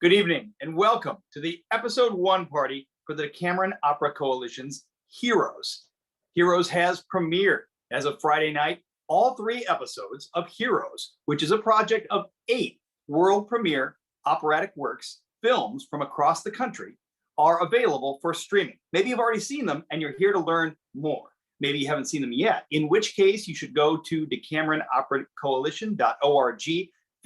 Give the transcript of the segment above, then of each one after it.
Good evening and welcome to the episode 1 party for the Decameron Opera Coalition's Heroes. Heroes has premiered as of Friday night all 3 episodes of Heroes, which is a project of 8 world premiere operatic works, films from across the country are available for streaming. Maybe you've already seen them and you're here to learn more. Maybe you haven't seen them yet, in which case you should go to decameronoperacoalition.org.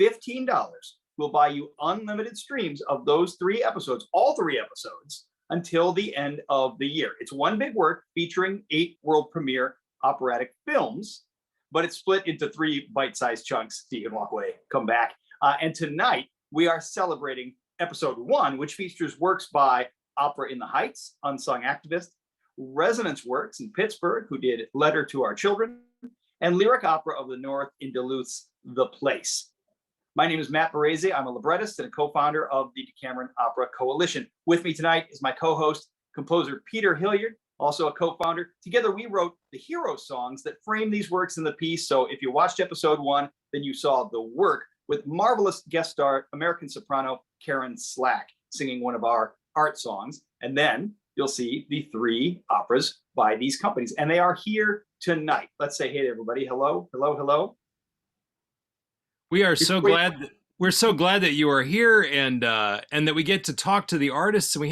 $15 will buy you unlimited streams of those 3 episodes, all 3 episodes, until the end of the year. It's one big work featuring 8 world premiere operatic films, but it's split into 3 bite-sized chunks so you can walk away, come back. And tonight we are celebrating episode 1, which features works by Opera in the Heights, Unsung Activist, Resonance Works in Pittsburgh, who did Letter to Our Children, and Lyric Opera of the North in Duluth's The Place. My name is Matt Barrese. I'm a librettist and a co-founder of the Decameron Opera Coalition. With me tonight is my co-host, composer Peter Hilliard, also a co-founder. Together, we wrote the hero songs that frame these works in the piece. So if you watched episode 1, then you saw the work with marvelous guest star, American soprano Karen Slack, singing one of our art songs. And then you'll see the 3 operas by these companies. And they are here tonight. Let's say hey to everybody. Hello, hello, hello. We are so glad. We're so glad that you are here, and that we get to talk to the artists. And we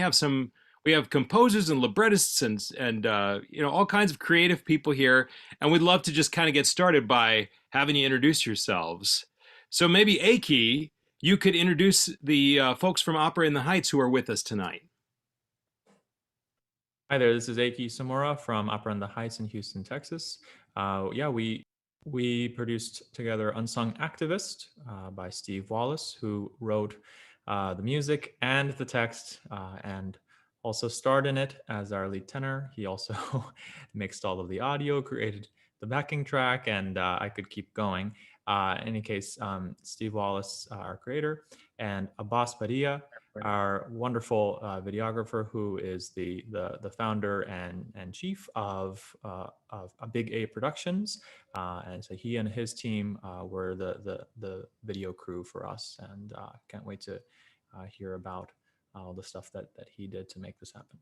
have composers and librettists and all kinds of creative people here. And we'd love to just kind of get started by having you introduce yourselves. So maybe Aki, you could introduce the folks from Opera in the Heights who are with us tonight. Hi there. This is Aki Samora from Opera in the Heights in Houston, Texas. We produced together Unsung Activist by Steve Wallace, who wrote the music and the text and also starred in it as our lead tenor. He also mixed all of the audio, created the backing track, and I could keep going. In any case, Steve Wallace, our creator, and Abbas Padilla, our wonderful videographer, who is the founder and chief of Big A Productions, and so he and his team were the video crew for us, and can't wait to hear about all the stuff that he did to make this happen.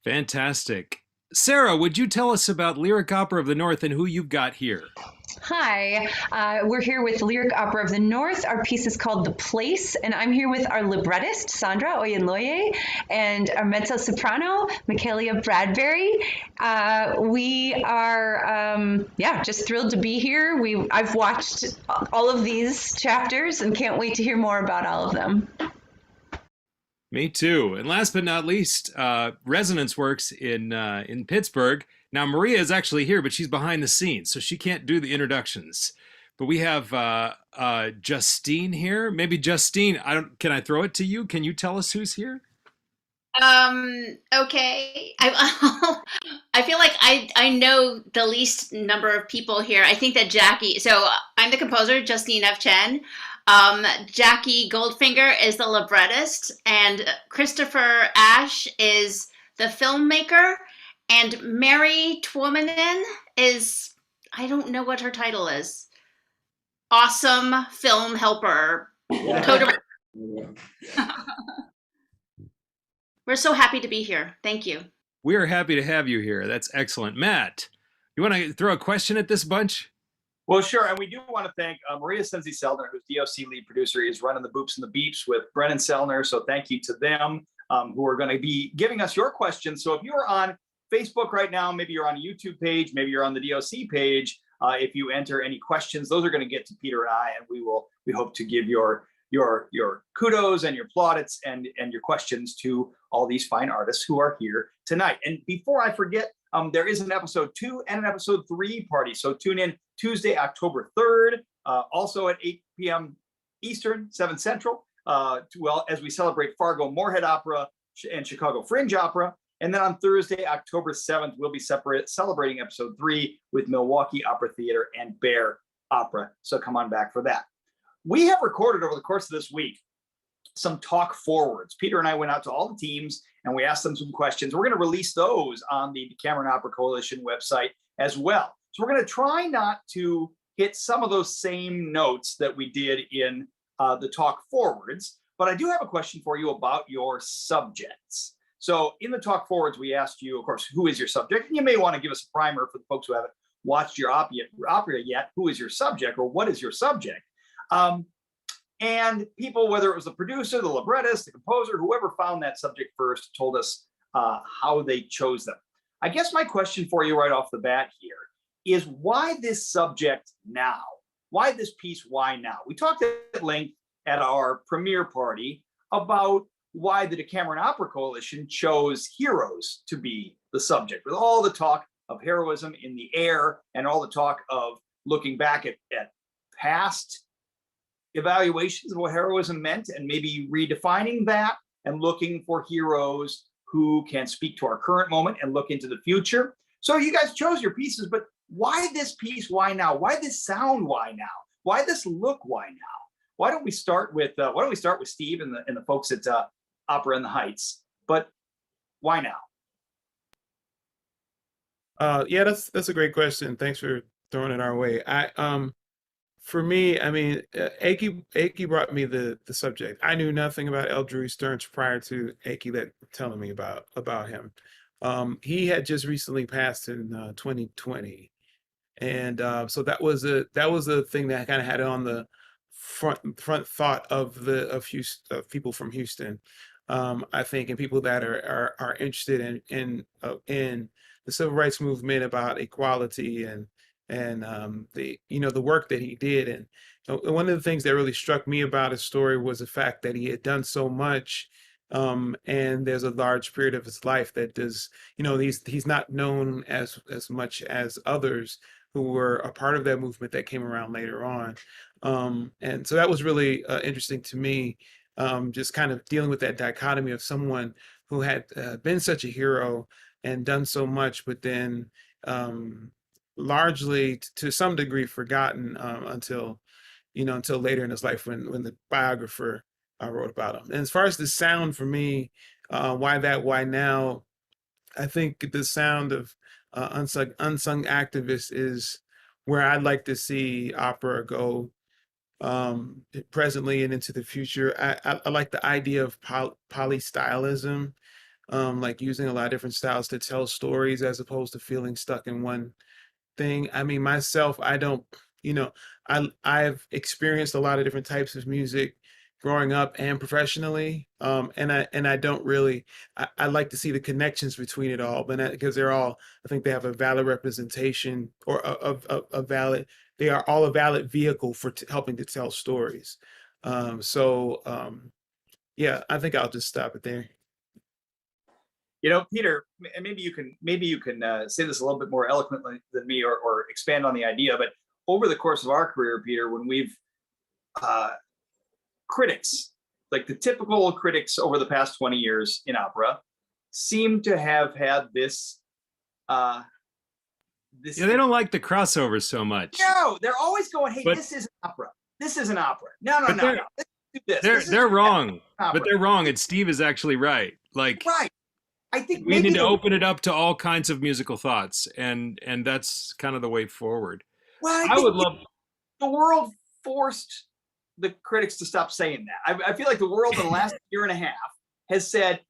Fantastic. Sarah, would you tell us about Lyric Opera of the North and who you've got here? Hi, we're here with Lyric Opera of the North. Our piece is called The Place, and I'm here with our librettist, Sandra Oyenloye, and our mezzo-soprano, Michaelia Bradbury. We are, just thrilled to be here. I've watched all of these chapters and can't wait to hear more about all of them. Me too. And last but not least, Resonance Works in Pittsburgh. Now, Maria is actually here, but she's behind the scenes, so she can't do the introductions. But we have Justine here. Maybe Justine, can I throw it to you? Can you tell us who's here? Okay. I feel like I know the least number of people here. I think that Jackie, so I'm the composer, Justine F. Chen. Jackie Goldfinger is the librettist, and Christopher Ash is the filmmaker, and Mary Tuominen is, I don't know what her title is, awesome film helper. Co-director. We're so happy to be here. Thank you. We are happy to have you here. That's excellent. Matt, you want to throw a question at this bunch? Well, sure. And we do want to thank Maria Senzi-Selner, who's DOC lead producer, is running the Boops and the Beeps with Brennan Selner. So thank you to them who are going to be giving us your questions. So if you're on Facebook right now, maybe you're on a YouTube page, maybe you're on the DOC page. If you enter any questions, those are going to get to Peter and I, and we hope to give your kudos and your plaudits and your questions to all these fine artists who are here tonight. And before I forget, there is an episode 2 and an episode 3 party. So tune in Tuesday, October 3rd, also at 8 p.m. Eastern, 7 Central, as we celebrate Fargo Moorhead Opera and Chicago Fringe Opera. And then on Thursday, October 7th, we'll be celebrating episode 3 with Milwaukee Opera Theater and Bear Opera. So come on back for that. We have recorded over the course of this week some talk forwards. Peter and I went out to all the teams and we asked them some questions. We're going to release those on the Decameron Opera Coalition website as well. So we're going to try not to hit some of those same notes that we did in the talk forwards, But I do have a question for you about your subjects. So in the talk forwards, we asked you, of course, who is your subject? And you may want to give us a primer for the folks who haven't watched your opera yet. Who is your subject, or what is your subject? And people, whether it was the producer, the librettist, the composer, whoever found that subject first, told us how they chose them. I guess my question for you right off the bat here is, why this subject now? Why this piece? Why now? We talked at length at our premiere party about why the Decameron Opera Coalition chose heroes to be the subject, with all the talk of heroism in the air and all the talk of looking back at past evaluations of what heroism meant and maybe redefining that and looking for heroes who can speak to our current moment and look into the future. So you guys chose your pieces, but why this piece? Why now? Why this sound? Why now? Why this look? Why now? Why don't we start with Steve and the folks at Opera in the Heights? But why now? Yeah, that's a great question. Thanks for throwing it our way. For me, I mean, Aki brought me the subject. I knew nothing about Eldridge Stearns prior to Aki telling me about him. He had just recently passed in 2020, and so that was a thing that I kind of had on the front thought of Houston, of people from Houston. I think, and people that are interested in the civil rights movement, about equality and the work that he did. And one of the things that really struck me about his story was the fact that he had done so much, and there's a large period of his life that does, he's not known as much as others who were a part of that movement that came around later on. And so that was really interesting to me, just kind of dealing with that dichotomy of someone who had been such a hero and done so much, but then largely to some degree forgotten until later in his life, when the biographer wrote about him. And as far as the sound, for me, why now? I think the sound of unsung activists is where I'd like to see opera go presently and into the future. I like the idea of polystylism, like using a lot of different styles to tell stories as opposed to feeling stuck in one thing. I mean, myself, I don't, I've experienced a lot of different types of music growing up and professionally. And I don't really, I like to see the connections between it all, but because they're all, I think they have a valid representation, or a valid, they are all a valid vehicle for helping to tell stories. Yeah, I think I'll just stop it there. Peter, and maybe you can say this a little bit more eloquently than me, or expand on the idea. But over the course of our career, Peter, when we've critics, like the typical critics over the past 20 years in opera, seem to have had this. Yeah, they don't like the crossovers so much. No, they're always going, "Hey, this is an opera. This is an opera. No. Let's do this." They're wrong, but they're wrong, and Steve is actually right. Like, right. I think we need to open it up to all kinds of musical thoughts, and that's kind of the way forward. Well, I would love the world forced the critics to stop saying that. I feel like the world in the last year and a half has said,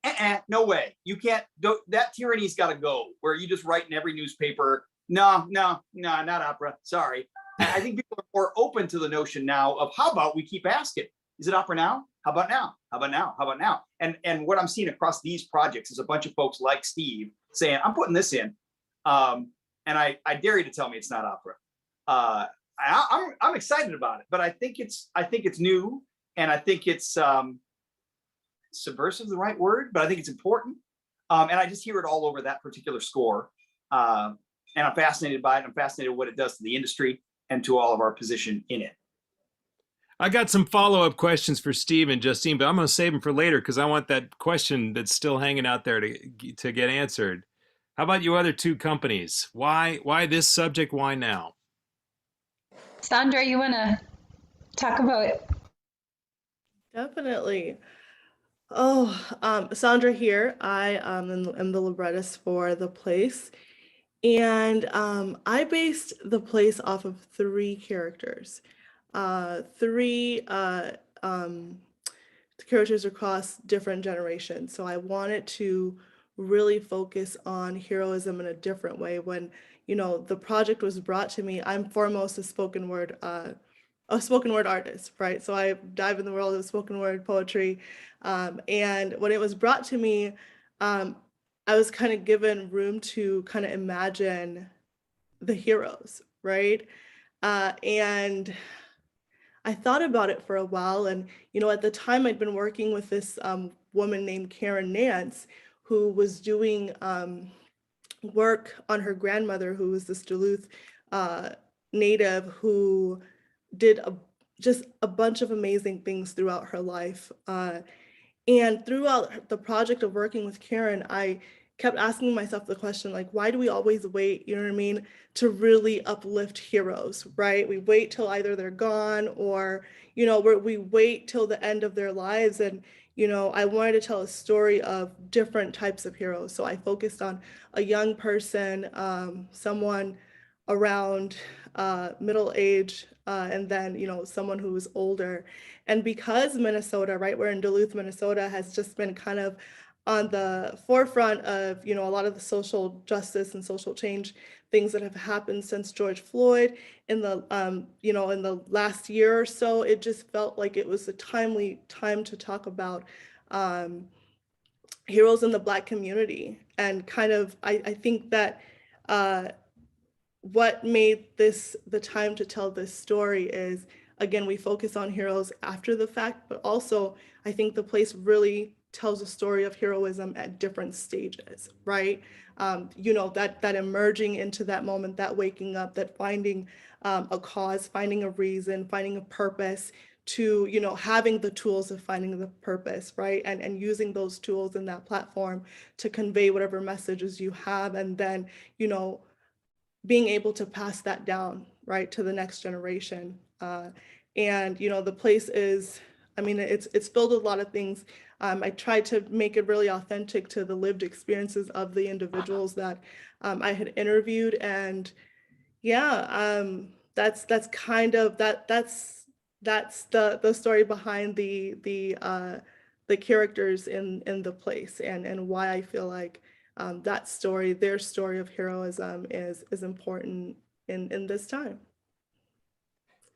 no way, you can't. That tyranny's got to go. Where you just write in every newspaper, no, not opera. Sorry. I think people are more open to the notion now of, how about we keep asking, is it opera now? How about now? How about now? How about now? And what I'm seeing across these projects is a bunch of folks like Steve saying, I'm putting this in. And I dare you to tell me it's not opera. I'm excited about it, but I think it's new, and I think it's subversive, the right word, but I think it's important. And I just hear it all over that particular score. And I'm fascinated by it. I'm fascinated with what it does to the industry and to all of our position in it. I got some follow-up questions for Steve and Justine, but I'm going to save them for later because I want that question that's still hanging out there to get answered. How about you other two companies? Why this subject? Why now? Sandra, you want to talk about it? Definitely. Sandra here. I am the librettist for The Place. And I based The Place off of three characters. Three characters across different generations. So I wanted to really focus on heroism in a different way. When, you know, the project was brought to me, I'm foremost a spoken word artist, right? So I dive in the world of spoken word poetry. And when it was brought to me, um, I was kind of given room to kind of imagine the heroes, right? And I thought about it for a while. And, you know, at the time I'd been working with this woman named Karen Nance, who was doing work on her grandmother, who was this Duluth native who did just a bunch of amazing things throughout her life. And throughout the project of working with Karen, I kept asking myself the question, like, why do we always wait, you know what I mean, to really uplift heroes, right? We wait till either they're gone or, you know, we wait till the end of their lives. And, you know, I wanted to tell a story of different types of heroes. So I focused on a young person, someone around middle age, and then, you know, someone who was older. And because Minnesota, right, we're in Duluth, Minnesota, has just been kind of on the forefront of, you know, a lot of the social justice and social change things that have happened since George Floyd in the, you know, in the last year or so, it just felt like it was a timely time to talk about heroes in the Black community. And kind of, I think that what made this the time to tell this story is, again, we focus on heroes after the fact, but also I think the place really tells a story of heroism at different stages, right? You know, that emerging into that moment, that waking up, that finding a cause, finding a reason, finding a purpose, to, you know, having the tools of finding the purpose, right? And using those tools in that platform to convey whatever messages you have, and then, you know, being able to pass that down, right, to the next generation. And, you know, the place is, I mean, it's filled with a lot of things. I tried to make it really authentic to the lived experiences of the individuals that I had interviewed. And yeah, that's kind of that's the story behind the characters in the place, and why I feel like that story, their story of heroism, is important in this time.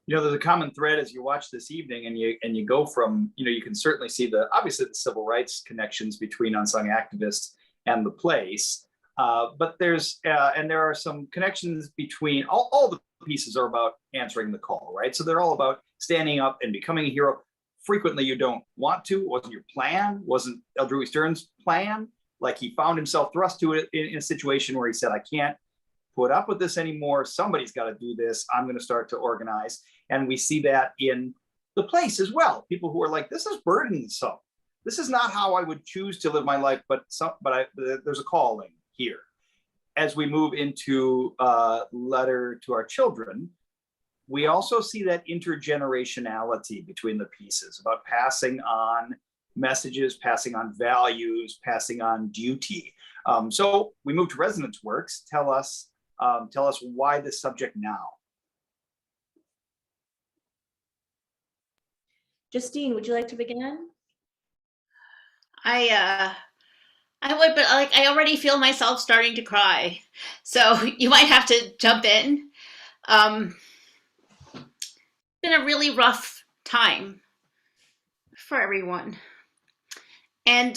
You know, there's a common thread as you watch this evening, and you go from, you know, you can certainly see obviously the civil rights connections between Unsung Activists and the place, but there are some connections between all the pieces are about answering the call, right? So they're all about standing up and becoming a hero. Frequently, you don't want to. It wasn't your plan. Wasn't Eldrewy Stern's plan. Like, he found himself thrust to it in a situation where he said, I can't put up with this anymore. Somebody's got to do this. I'm going to start to organize. And we see that in the place as well. People who are like, this is burdensome. This is not how I would choose to live my life, but there's a calling here. As we move into Letter to Our Children, we also see that intergenerationality between the pieces, about passing on messages, passing on values, passing on duty. So we move to Resonance Works. Tell us why this subject now. Justine, would you like to begin? I would, but like, I already feel myself starting to cry, so you might have to jump in. It's been a really rough time for everyone, and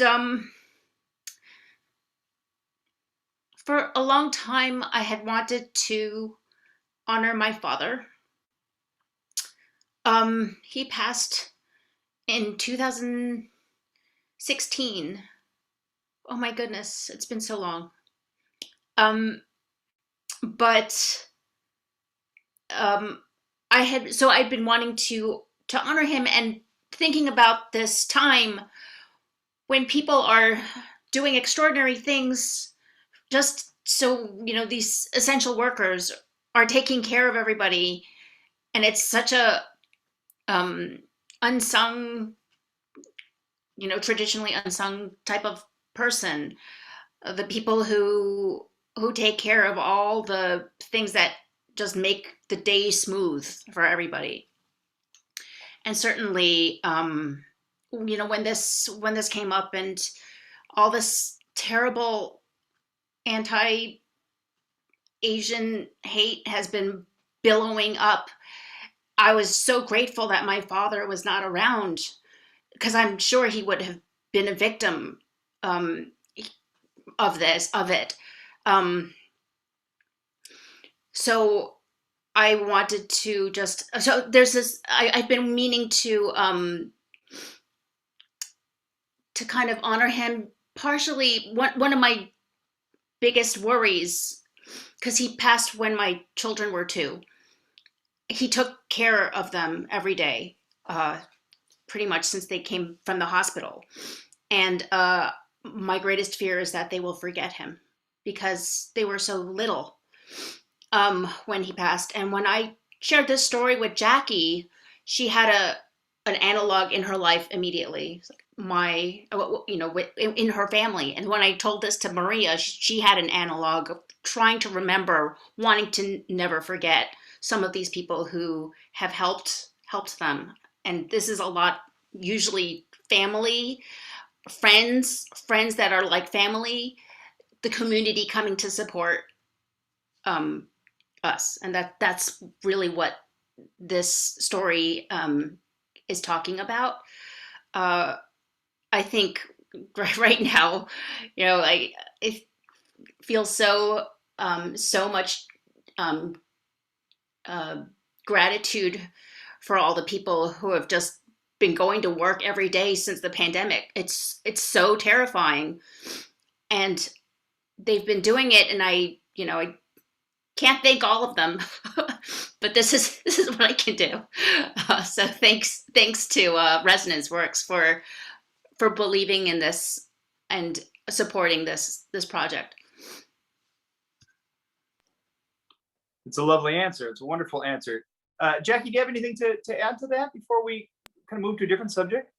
for a long time I had wanted to honor my father. He passed in 2016. Oh my goodness, it's been so long. But I'd been wanting to honor him, and thinking about this time when people are doing extraordinary things just so, you know, these essential workers are taking care of everybody, and it's such a unsung, you know, traditionally unsung type of person. The people who take care of all the things that just make the day smooth for everybody. And certainly when this came up and all this terrible anti-Asian hate has been billowing up, I was so grateful that my father was not around, because I'm sure he would have been a victim of it. So I wanted to so there's this, I've been meaning to kind of honor him. Partially, one of my biggest worries, because he passed when my children were 2. He took care of them every day, pretty much since they came from the hospital. And my greatest fear is that they will forget him, because they were so little when he passed. And when I shared this story with Jackie, she had an analog in her life immediately, in her family. And when I told this to Maria, she had an analog of trying to remember, wanting to never forget some of these people who have helped them. And this is a lot, usually family, friends that are like family, the community coming to support us. And that's really what this story is talking about. I think right now, it feels so much gratitude for all the people who have just been going to work every day since the pandemic. It's so terrifying, and they've been doing it, and I can't thank all of them, but this is what I can do. So thanks to Resonance Works for believing in this and supporting this project. It's a lovely answer. It's a wonderful answer. Jackie, do you have anything to add to that before we kind of move to a different subject?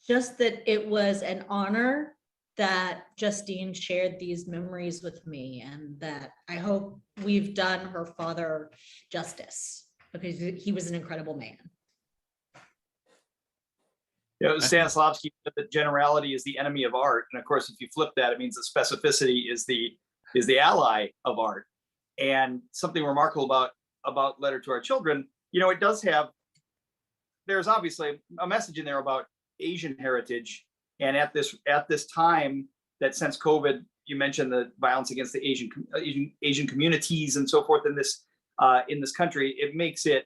Just that it was an honor that Justine shared these memories with me, and that I hope we've done her father justice, because he was an incredible man. Stanislavski said that generality is the enemy of art. And of course, if you flip that, it means that specificity is the ally of art. And something remarkable about Letter to Our Children, it does have, there's obviously a message in there about Asian heritage. And at this time, that since COVID, you mentioned the violence against the Asian communities and so forth in this country, it makes it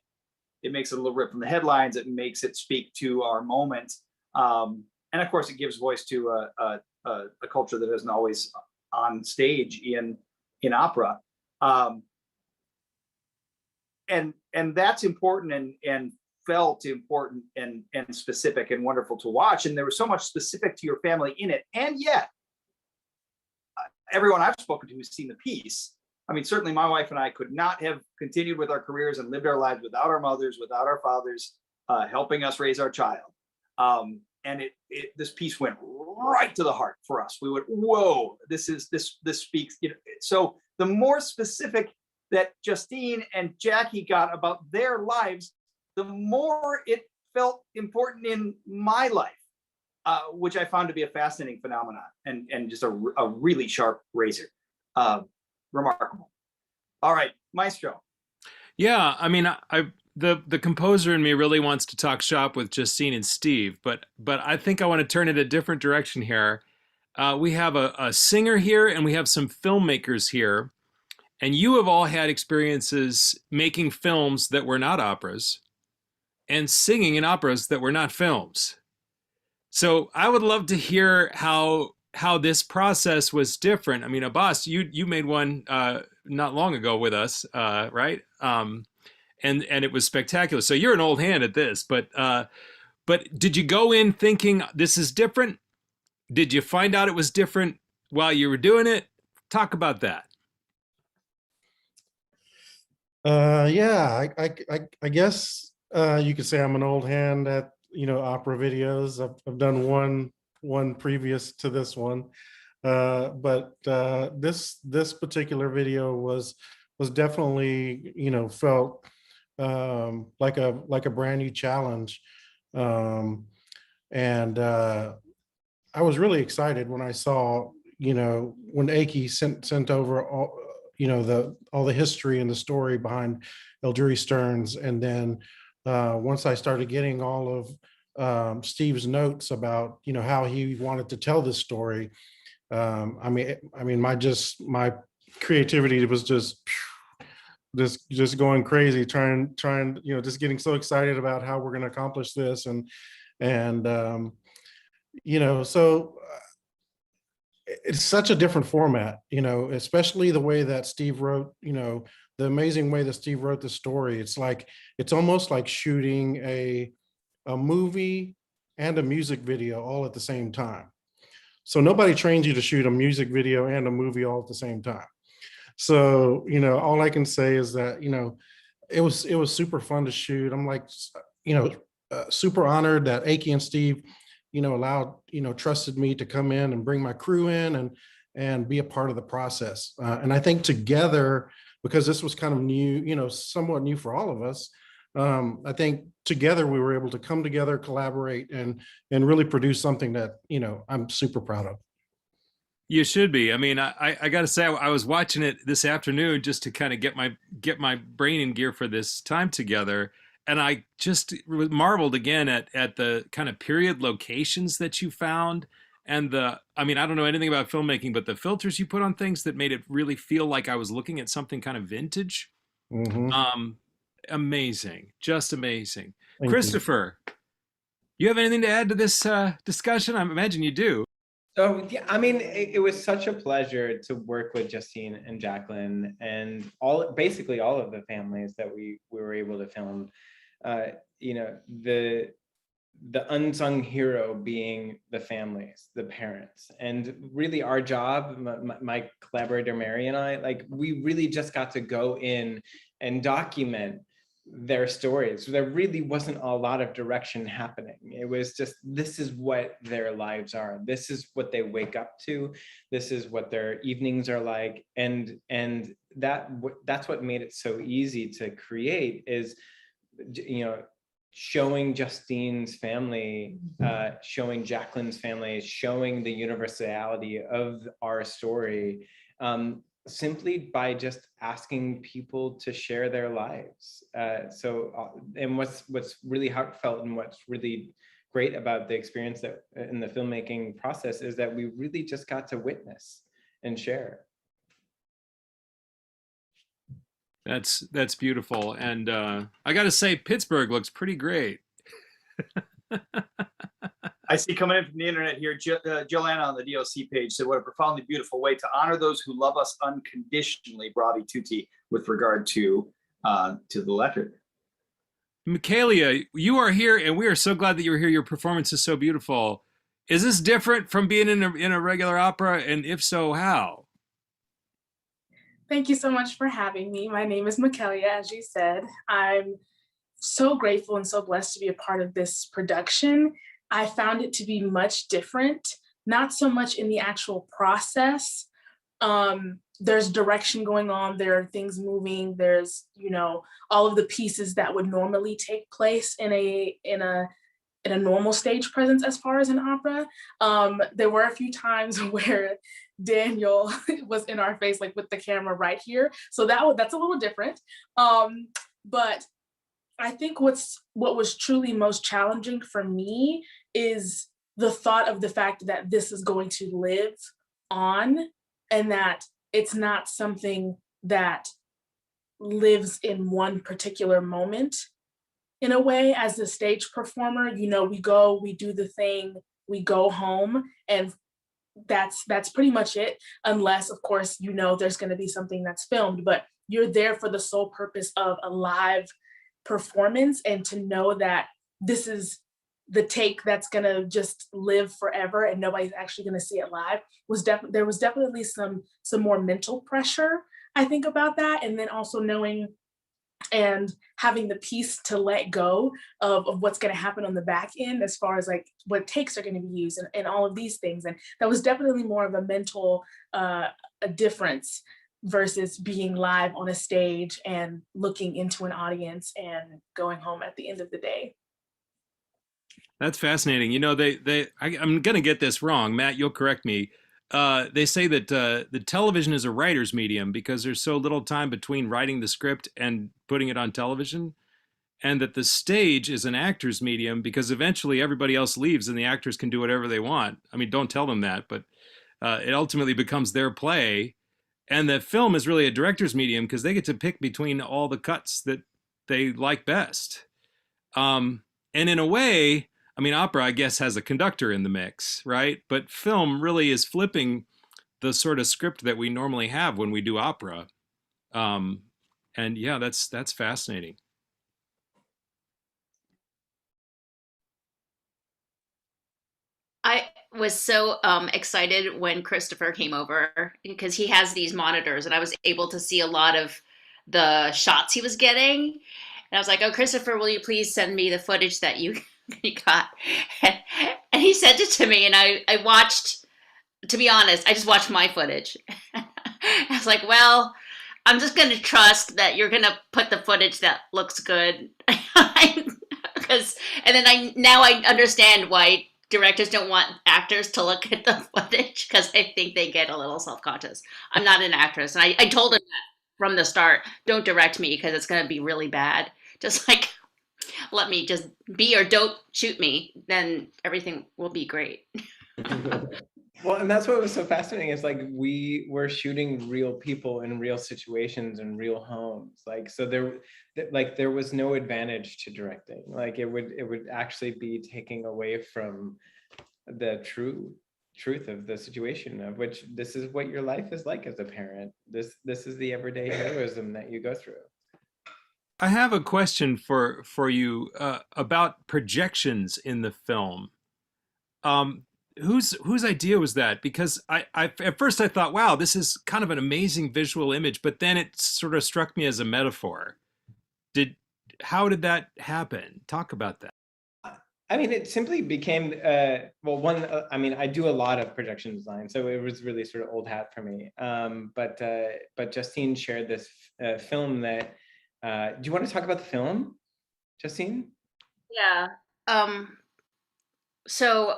a little ripped from the headlines. It makes it speak to our moment, and of course, it gives voice to a culture that isn't always on stage in opera, and that's important and felt important and specific and wonderful to watch. And there was so much specific to your family in it, and yet everyone I've spoken to who's seen the piece, I mean, certainly my wife and I could not have continued with our careers and lived our lives without our mothers, without our fathers helping us raise our child. And this piece went right to the heart for us. We went, whoa, this speaks. So the more specific that Justine and Jackie got about their lives, the more it felt important in my life, which I found to be a fascinating phenomenon and just a really sharp razor. Remarkable. All right, Maestro. Yeah, I mean, the composer in me really wants to talk shop with Justine and Steve, but I think I want to turn it a different direction here. We have a singer here, and we have some filmmakers here, and you have all had experiences making films that were not operas and singing in operas that were not films. So I would love to hear how this process was different. I mean, Abbas, you made one not long ago with us, right? And it was spectacular. So you're an old hand at this, but did you go in thinking this is different? Did you find out it was different while you were doing it? Talk about that. Yeah, I guess you could say I'm an old hand at opera videos. I've done one previous to this one, but this particular video was definitely felt like a brand new challenge. And I was really excited when I saw, when Aki sent over all, all the history and the story behind Eldrui Stearns. And then once I started getting all of Steve's notes about, how he wanted to tell this story, I mean, my creativity was just going crazy, trying, just getting so excited about how we're going to accomplish this. And so it's such a different format, especially the way that Steve wrote, the amazing way that Steve wrote the story. It's almost like shooting a movie and a music video all at the same time. So nobody trains you to shoot a music video and a movie all at the same time. So, all I can say is that, it was super fun to shoot. I'm like, super honored that Aki and Steve, allowed, trusted me to come in and bring my crew in and be a part of the process. And I think together, because this was kind of new, somewhat new for all of us, I think together we were able to come together, collaborate, and really produce something that, I'm super proud of. You should be. I mean, I got to say, I was watching it this afternoon just to kind of get my brain in gear for this time together, and I just marveled again at the kind of period locations that you found, and I mean, I don't know anything about filmmaking, but the filters you put on things that made it really feel like I was looking at something kind of vintage. Mm-hmm. Amazing, just amazing. Thank Christopher, you have anything to add to this discussion? I imagine you do. So yeah, I mean, it was such a pleasure to work with Justine and Jacqueline and basically all of the families that we were able to film. The unsung hero being the families, the parents, and really our job, my collaborator Mary and I, like, we really just got to go in and document their stories. There really wasn't a lot of direction happening. It was just, this is what their lives are. This is what they wake up to. This is what their evenings are like. And that's what made it so easy to create, is, showing Justine's family, showing Jacqueline's family, showing the universality of our story, simply by just asking people to share their lives. And what's really heartfelt and what's really great about the experience that in the filmmaking process is that we really just got to witness and share. That's beautiful, and I got to say, Pittsburgh looks pretty great. I see coming in from the internet here, Joanna on the DOC page said, "What a profoundly beautiful way to honor those who love us unconditionally, bravi tutti," with regard to the letter. Michaelia, you are here, and we are so glad that you're here. Your performance is so beautiful. Is this different from being in a regular opera, and if so, how? Thank you so much for having me. My name is Michaelia, as you said. I'm so grateful and so blessed to be a part of this production. I found it to be much different, not so much in the actual process. There's direction going on, there are things moving, there's, all of the pieces that would normally take place in a normal stage presence as far as an opera. There were a few times where Daniel was in our face, like with the camera right here. So that's a little different. But I think what was truly most challenging for me is the thought of the fact that this is going to live on, and that it's not something that lives in one particular moment. In a way, as a stage performer, we go, we do the thing, we go home, and that's pretty much it, unless, of course, there's going to be something that's filmed, but you're there for the sole purpose of a live performance, and to know that this is the take that's going to just live forever and nobody's actually going to see it live there was definitely some more mental pressure, I think, about that. And then also knowing and having the peace to let go of what's going to happen on the back end, as far as like what takes are going to be used and all of these things. And that was definitely more of a mental a difference versus being live on a stage and looking into an audience and going home at the end of the day. That's fascinating. You know, I'm going to get this wrong. Matt, you'll correct me. They say that the television is a writer's medium because there's so little time between writing the script and putting it on television, and that the stage is an actor's medium because eventually everybody else leaves and the actors can do whatever they want. I mean, don't tell them that, but it ultimately becomes their play. And the film is really a director's medium because they get to pick between all the cuts that they like best. And in a way, I mean, opera, I guess, has a conductor in the mix, right? But film really is flipping the sort of script that we normally have when we do opera. And yeah, that's fascinating. I was so excited when Christopher came over because he has these monitors, and I was able to see a lot of the shots he was getting. And I was like, "Oh, Christopher, will you please send me the footage that you you got?" And he sent it to me, and I watched. To be honest, I just watched my footage. I was like, "Well, I'm just going to trust that you're going to put the footage that looks good." Because and then I understand why directors don't want actors to look at the footage because I think they get a little self-conscious. I'm not an actress, and I told him that from the start, don't direct me because it's going to be really bad. Just like let me just be, or don't shoot me, then everything will be great. Well, and that's what was so fascinating is like we were shooting real people in real situations and real homes. Like so there was no advantage to directing. Like it would actually be taking away from the truth of the situation, of which this is what your life is like as a parent. This is the everyday heroism that you go through. I have a question for you about projections in the film. Whose idea was that? Because I at first I thought, wow, this is kind of an amazing visual image, but then it sort of struck me as a metaphor. How did that happen? Talk about that. I mean, it simply became, I mean, I do a lot of projection design, so it was really sort of old hat for me. But Justine shared this film that, do you want to talk about the film, Justine? Yeah. So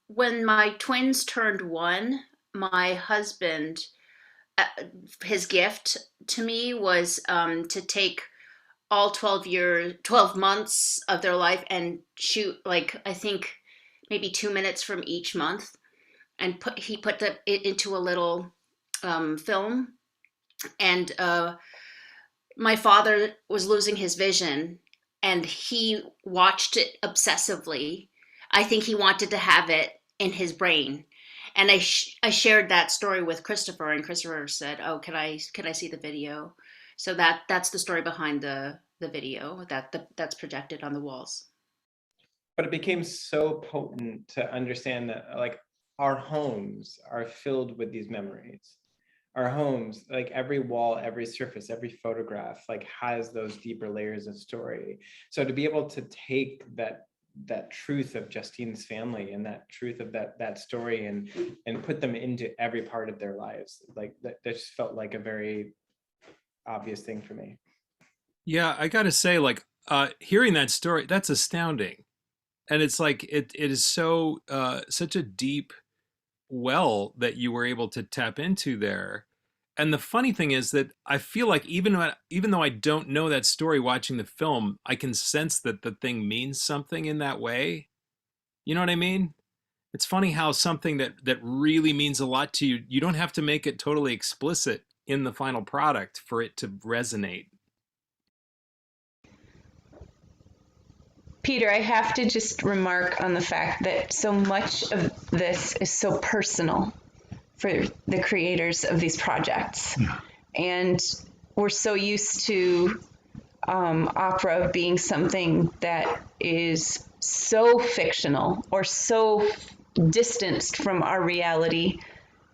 when my twins turned 1, my husband, his gift to me was to take all 12 months of their life and shoot, like, I think maybe 2 minutes from each month, and he put it into a little film. And my father was losing his vision, and he watched it obsessively. I think he wanted to have it in his brain. And I shared that story with Christopher, and Christopher said, "Oh, can I see the video?" So that's the story behind the video that's projected on the walls. But it became so potent to understand that like our homes are filled with these memories. Our homes, like every wall, every surface, every photograph, like has those deeper layers of story. So to be able to take that truth of Justine's family and that truth of that story and put them into every part of their lives, like that just felt like a very obvious thing for me. Yeah, I got to say, like, hearing that story, that's astounding. And it's like it is so such a deep well that you were able to tap into there. And the funny thing is that I feel like even though I don't know that story watching the film, I can sense that the thing means something in that way. You know what I mean? It's funny how something that really means a lot to you, you don't have to make it totally explicit in the final product for it to resonate. Peter, I have to just remark on the fact that so much of this is so personal for the creators of these projects. And we're so used to opera being something that is so fictional or so distanced from our reality.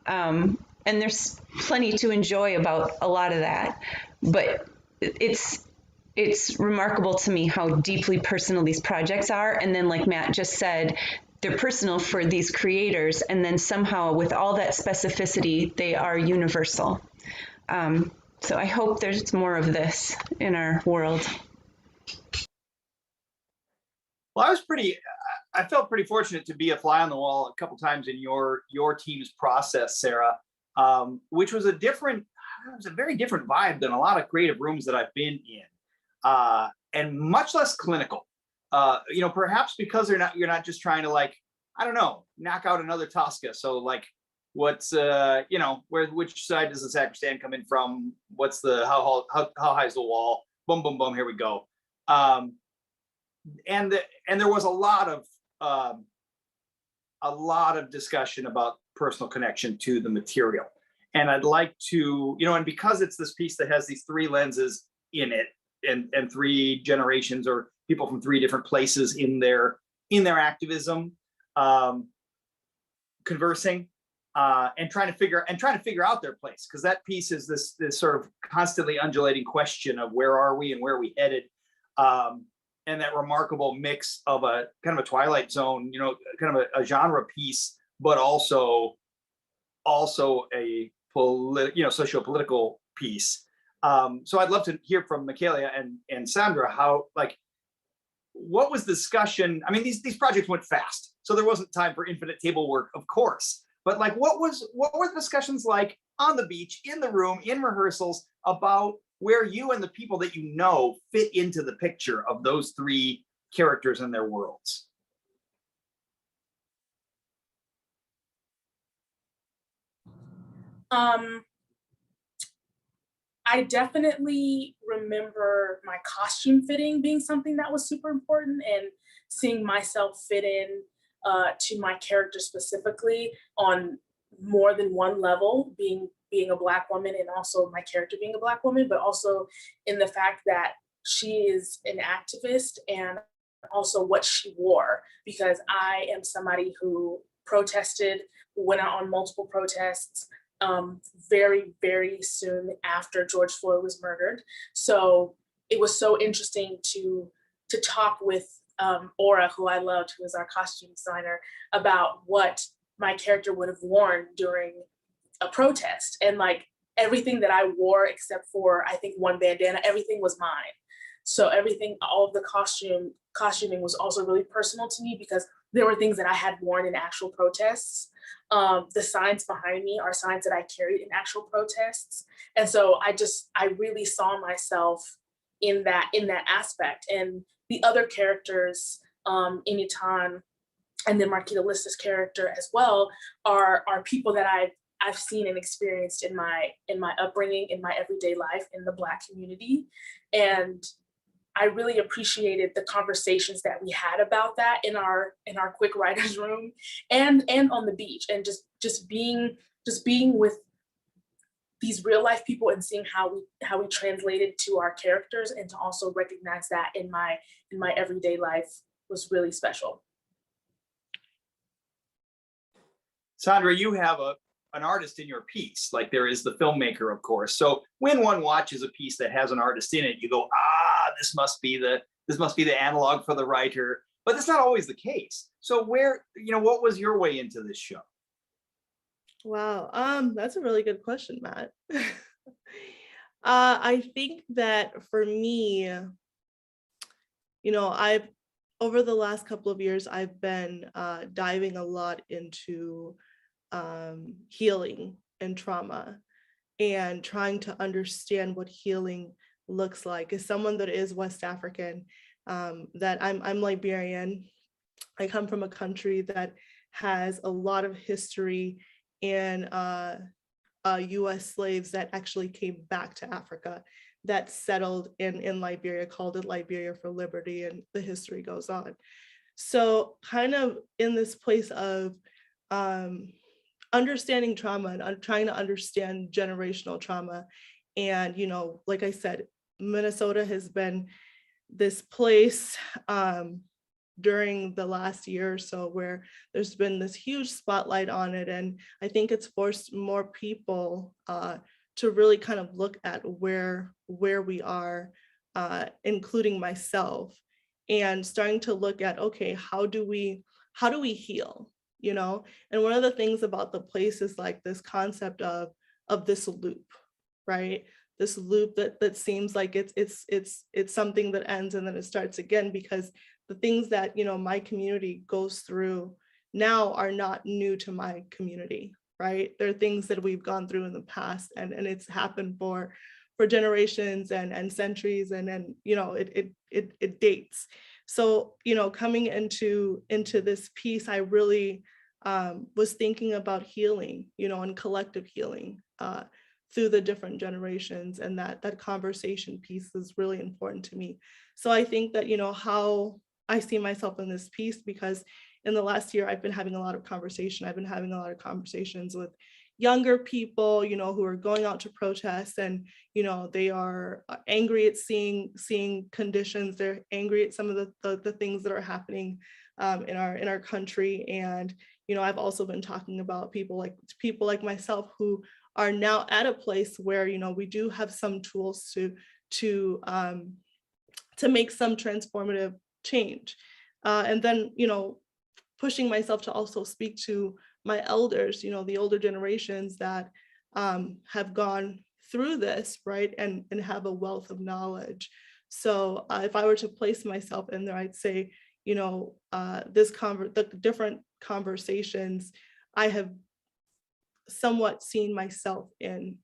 And there's plenty to enjoy about a lot of that. But it's remarkable to me how deeply personal these projects are. And then, like Matt just said, they're personal for these creators. And then somehow with all that specificity, they are universal. So I hope there's more of this in our world. Well, I felt pretty fortunate to be a fly on the wall a couple times in your team's process, Sarah, which was it was a very different vibe than a lot of creative rooms that I've been in, and much less clinical. Perhaps because you're not just trying to, like, I don't know, knock out another Tosca. So like, what's which side does the sacristan come in from? What's how high is the wall? Boom, boom, boom. Here we go. And there was a lot of discussion about personal connection to the material. And I'd like to, and because it's this piece that has these three lenses in it, and three generations or people from three different places in their activism, conversing, and trying to figure out their place, because that piece is this sort of constantly undulating question of where are we and where are we headed, and that remarkable mix of a kind of a Twilight Zone, kind of a genre piece, but also a socio-political piece. So I'd love to hear from Michaela and Sandra how, like, what was the discussion? I mean, these projects went fast, so there wasn't time for infinite table work, of course. But like, what were the discussions like on the beach, in the room, in rehearsals, about where you and the people that you know fit into the picture of those three characters and their worlds? I definitely remember my costume fitting being something that was super important, and seeing myself fit in to my character specifically on more than one level, being a Black woman, and also my character being a Black woman, but also in the fact that she is an activist, and also what she wore, because I am somebody who protested, went out on multiple protests, very, very soon after George Floyd was murdered. So it was so interesting to talk with Aura, who I loved, who is our costume designer, about what my character would have worn during a protest. And like, everything that I wore, except for I think one bandana, everything was mine. So everything, all of the costuming was also really personal to me, because there were things that I had worn in actual protests. The signs behind me are signs that I carried in actual protests. And so I really saw myself in that aspect. And the other characters, Initan and then Marquita Lista's character as well, are people that I've seen and experienced in my upbringing, in my everyday life in the Black community. And I really appreciated the conversations that we had about that in our quick writers room, and on the beach, and just being with these real life people and seeing how we translated to our characters, and to also recognize that in my everyday life was really special. Sandra, you have an artist in your piece, like there is the filmmaker, of course. So when one watches a piece that has an artist in it, you go, this must be the analog for the writer. But that's not always the case. So what was your way into this show? Wow, that's a really good question, Matt. I think that for me, I've over the last couple of years, I've been diving a lot into healing and trauma, and trying to understand what healing looks like. As someone that is West African, that I'm Liberian. I come from a country that has a lot of history in US slaves that actually came back to Africa, that settled in Liberia, called it Liberia for Liberty, and the history goes on. So kind of in this place of understanding trauma and trying to understand generational trauma. And, like I said, Minnesota has been this place during the last year or so where there's been this huge spotlight on it. And I think it's forced more people to really kind of look at where we are, including myself, and starting to look at, okay, how do we heal? And one of the things about the place is like this concept of this loop, right? This loop that seems like it's something that ends and then it starts again, because the things that, you know, my community goes through now are not new to my community, right? They're things that we've gone through in the past, and it's happened for generations and centuries, and you know, it dates. So, you know, coming into this piece, I really was thinking about healing, you know, and collective healing through the different generations, and that conversation piece is really important to me. So I think that, you know, how I see myself in this piece, because in the last year, I've been having a lot of conversation. I've been having a lot of conversations with younger people, you know, who are going out to protest, and, you know, they are angry at seeing conditions. They're angry at some of the things that are happening in our country. And, you know, I've also been talking about people like myself who are now at a place where, you know, we do have some tools to make some transformative change. And then, you know, pushing myself to also speak to my elders, you know, the older generations that have gone through this, right, and have a wealth of knowledge. So if I were to place myself in there, I'd say, you know, the different conversations I have somewhat seen myself in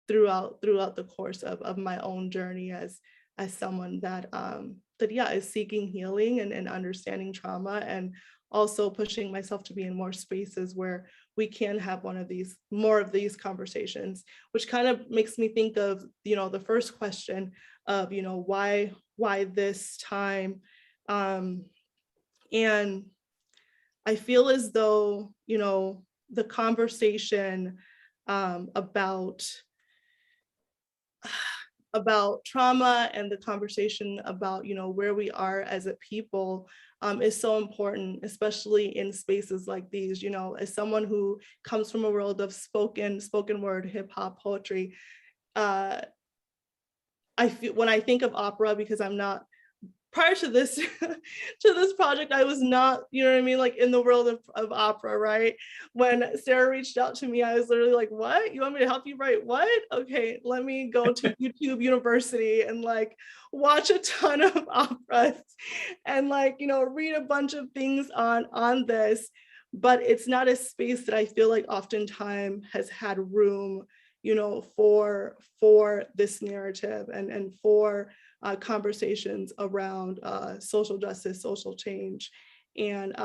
throughout the course of my own journey as someone that yeah, is seeking healing and understanding trauma, and also pushing myself to be in more spaces where we can have more of these conversations, which kind of makes me think of, you know, the first question of, you know, why this time. And I feel as though, you know, the conversation about trauma, and the conversation about, you know, where we are as a people is so important, especially in spaces like these. You know, as someone who comes from a world of spoken word, hip hop, poetry, I feel, when I think of opera, because I'm not, prior to this project, I was not, you know what I mean, like in the world of opera, right? When Sarah reached out to me, I was literally like, what? You want me to help you write what? Okay, let me go to YouTube University and like watch a ton of operas and like, you know, read a bunch of things on this. But it's not a space that I feel like oftentimes has had room, you know, for this narrative and for conversations around social justice, social change. And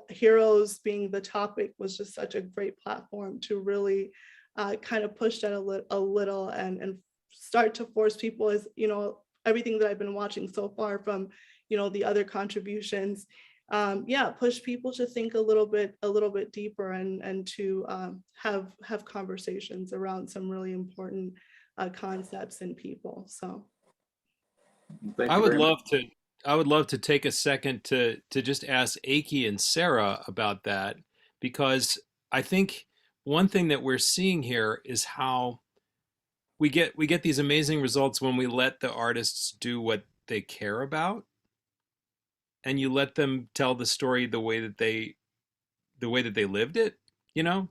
Heroes being the topic was just such a great platform to really kind of push that a little and start to force people, as, you know, everything that I've been watching so far from, you know, the other contributions, yeah, push people to think a little bit deeper and to have conversations around some really important concepts and people. So. I would love to take a second to just ask Aki and Sarah about that, because I think one thing that we're seeing here is how we get these amazing results when we let the artists do what they care about, and you let them tell the story the way that they lived it, you know?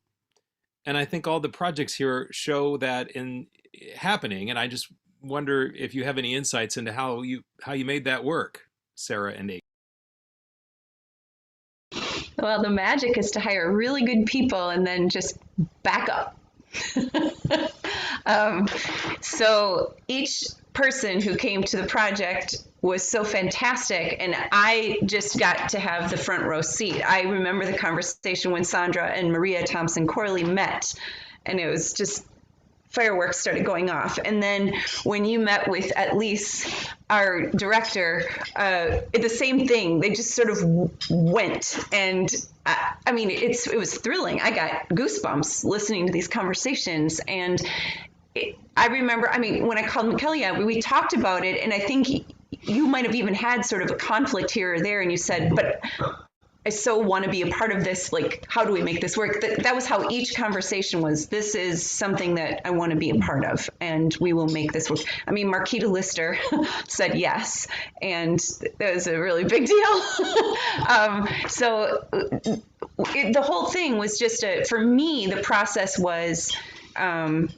And I think all the projects here show that in happening, and I just wonder if you have any insights into how you made that work, Sarah and Aki. Well, the magic is to hire really good people and then just back up. So each person who came to the project was so fantastic, and I just got to have the front row seat. I remember the conversation when Sandra and Maria Thompson Corley met, and it was just fireworks started going off. And then when you met with at least our director, the same thing, they just sort of went. And I mean, it was thrilling. I got goosebumps listening to these conversations. And I remember, I mean, when I called Mikelia, we talked about it, and I think you might have even had sort of a conflict here or there, and you said, but I so want to be a part of this. Like, how do we make this work? That was how each conversation was. This is something that I want to be a part of, and we will make this work. I mean, Marquita Lister said yes, and that was a really big deal. The whole thing was just for me, the process was, I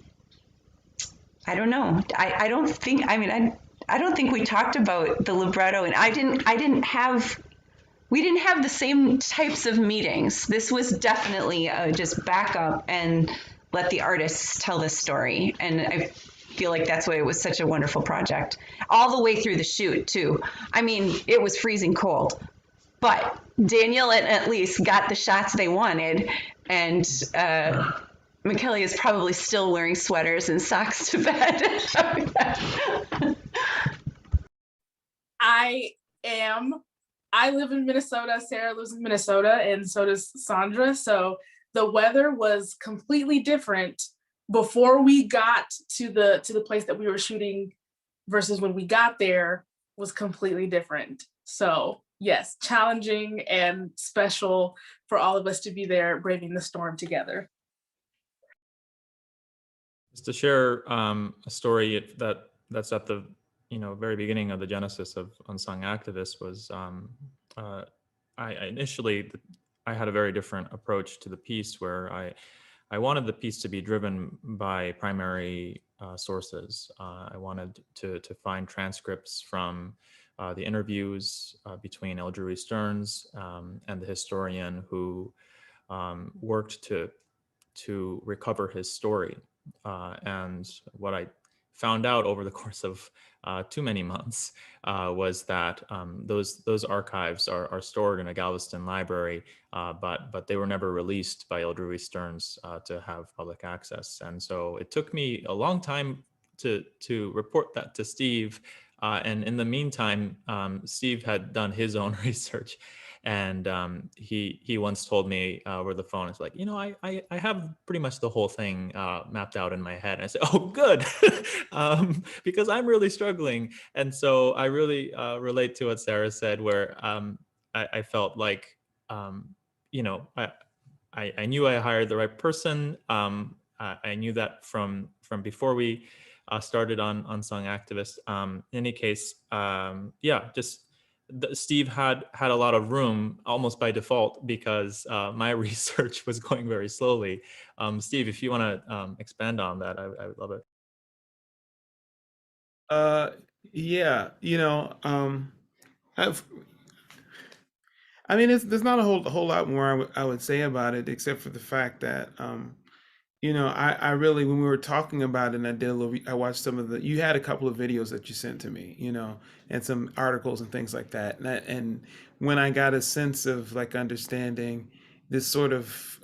don't know. I don't think, I mean, I don't think we talked about the libretto, and we didn't have the same types of meetings. This was definitely just back up and let the artists tell the story. And I feel like that's why it was such a wonderful project. All the way through the shoot, too. I mean, it was freezing cold, but Daniel at least got the shots they wanted. And McKelly is probably still wearing sweaters and socks to bed. I live in Minnesota. Sarah lives in Minnesota, and so does Sandra. So the weather was completely different before we got to the place that we were shooting versus when we got there was completely different. So yes, challenging and special for all of us to be there braving the storm together. Just to share a story that's at the very beginning of the genesis of Unsung Activists was I initially had a very different approach to the piece where I wanted the piece to be driven by primary sources. I wanted to find transcripts from the interviews between Eldrewey Stearns and the historian who worked to recover his story. And what I found out over the course of too many months was that those archives are stored in a Galveston library, but they were never released by Eldrewey Stearns to have public access. And so it took me a long time to report that to Steve. And in the meantime, Steve had done his own research. And he once told me over the phone, it's like, I have pretty much the whole thing mapped out in my head. And I said, oh, good, because I'm really struggling. And so I really relate to what Sarah said, where I felt like, I knew I hired the right person. I knew that from before we started on Unsung Activists. In any case, Steve had a lot of room almost by default because my research was going very slowly. Steve, if you want to expand on that, I would love it. Yeah, there's not a whole lot more I would say about it, except for the fact that I really, when we were talking about it, and I watched some of you had a couple of videos that you sent to me, and some articles and things like that. And when I got a sense of like understanding this sort of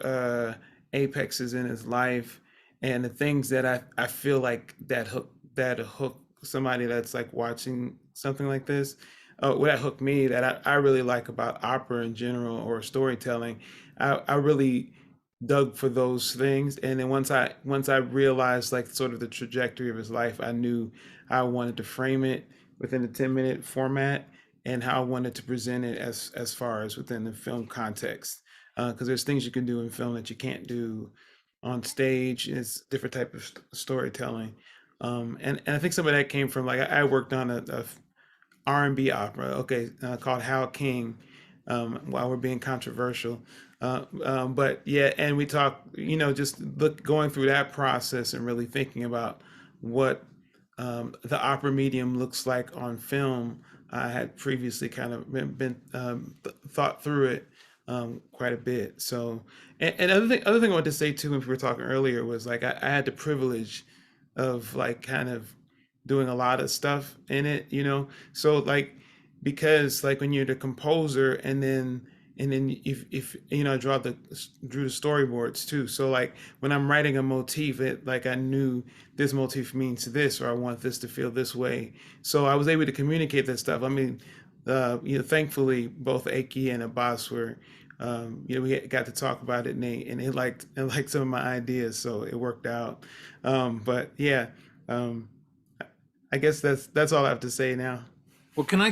apexes in his life and the things that I feel like that hook somebody that's like watching something like this, what that hooked me that I really like about opera in general or storytelling, I really dug for those things. And then once I realized like sort of the trajectory of his life, I knew how I wanted to frame it within the 10-minute format and how I wanted to present it as far as within the film context. Because there's things you can do in film that you can't do on stage. It's different type of storytelling. And I think some of that came from like I worked on a R&B opera, called How King, while we're being controversial. But yeah, and we talk, just going through that process and really thinking about what the opera medium looks like on film. I had previously kind of been thought through it quite a bit. So, and other thing I wanted to say too, when we were talking earlier, was like I had the privilege of like kind of doing a lot of stuff in it, so like because like when you're the composer and then if I drew the storyboards too, so like when I'm writing a motif, it like I knew this motif means this, or I want this to feel this way, so I was able to communicate that stuff. I mean, thankfully both Aki and Abbas were we got to talk about it, and they liked some of my ideas, so it worked out. But yeah, I guess that's all I have to say now. Well, can I,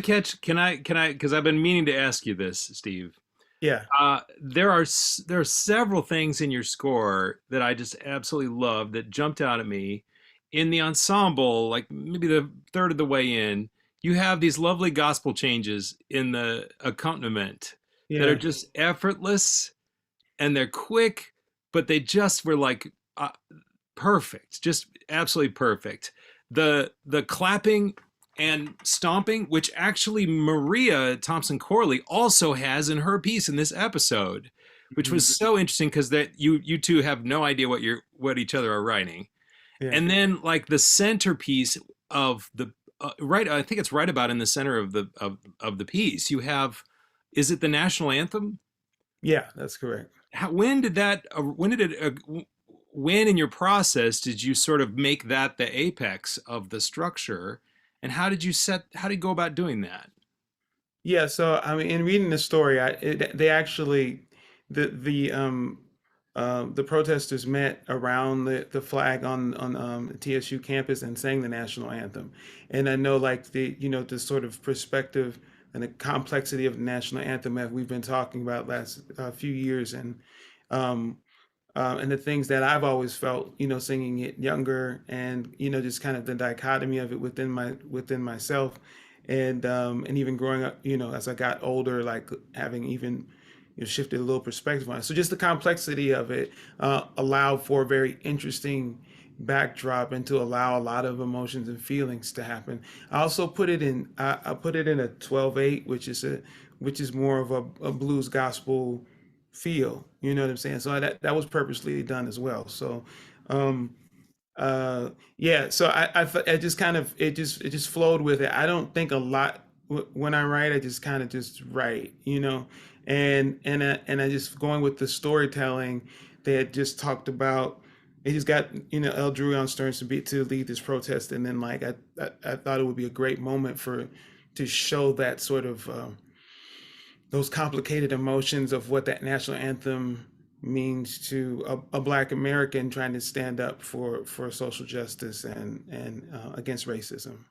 because I've been meaning to ask you this, Steve. Yeah. There are several things in your score that I just absolutely love that jumped out at me. In the ensemble, like maybe the third of the way in, you have these lovely gospel changes in the accompaniment that are just effortless and they're quick, but they just were like perfect, just absolutely perfect. The clapping and stomping, which actually Maria Thompson Corley also has in her piece in this episode, which was so interesting because that you two have no idea what each other are writing. Yeah. And then like the centerpiece of the right, I think it's right about in the center of the piece. You have, is it the national anthem? Yeah, that's correct. When did that? When in your process did you sort of make that the apex of the structure, and how did you go about doing that? Yeah, so I mean, in reading the story, they actually the protesters met around the flag on the TSU campus and sang the national anthem. And I know like the sort of perspective and the complexity of the national anthem that we've been talking about last few years, and the things that I've always felt, singing it younger, and just kind of the dichotomy of it within myself, and even growing up, as I got older, like having even shifted a little perspective on it. So just the complexity of it allowed for a very interesting backdrop and to allow a lot of emotions and feelings to happen. I also put it in I put it in a 12/8, which is more of a blues gospel feel, you know what I'm saying? So that was purposely done as well. So um yeah, so I just kind of it just flowed with it. I don't think a lot when I write. I just kind of just write, and I just going with the storytelling. They had just talked about. They just got El Drury on Stearns to lead this protest, and then like I thought it would be a great moment to show that sort of those complicated emotions of what that national anthem means to a Black American trying to stand up for social justice and against racism.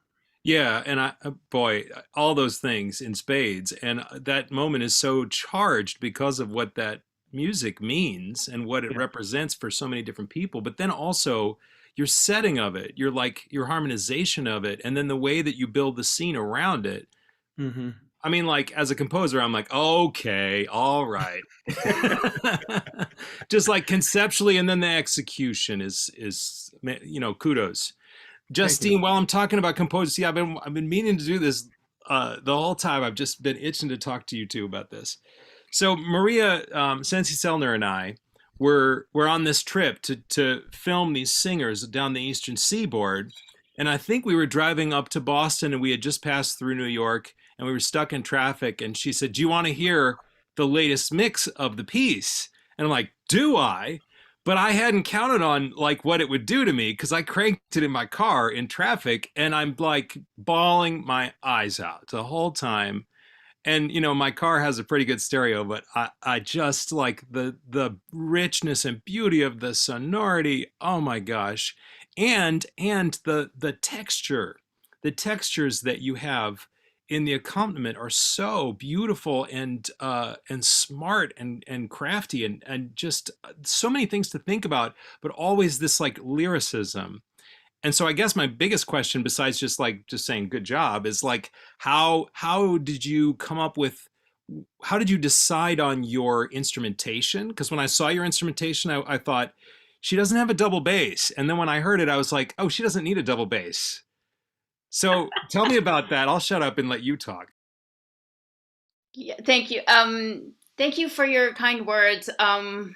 Yeah, and boy, all those things in spades, and that moment is so charged because of what that music means and what it Yeah. represents for so many different people. But then also your setting of it, your harmonization of it, and then the way that you build the scene around it. Mm-hmm. I mean, like as a composer, I'm like, okay, all right, just like conceptually, and then the execution is kudos. Justine, while I'm talking about composers, see, I've been meaning to do this the whole time. I've just been itching to talk to you two about this. So Maria Sensi Selner and I were on this trip to film these singers down the Eastern Seaboard, and I think we were driving up to Boston, and we had just passed through New York, and we were stuck in traffic. And she said, "Do you want to hear the latest mix of the piece?" And I'm like, "Do I?" But I hadn't counted on like what it would do to me, because I cranked it in my car in traffic, and I'm like bawling my eyes out the whole time. And my car has a pretty good stereo, but I just like the richness and beauty of the sonority. Oh my gosh. And the textures that you have in the accompaniment are so beautiful and smart and crafty, and just so many things to think about, but always this like lyricism. And so I guess my biggest question, besides just saying good job, is like how did you come up with, how did you decide on your instrumentation? Because when I saw your instrumentation, I thought she doesn't have a double bass, and then when I heard it, I was like, oh, she doesn't need a double bass. So tell me about that. I'll shut up and let you talk. Yeah, thank you. Thank you for your kind words. When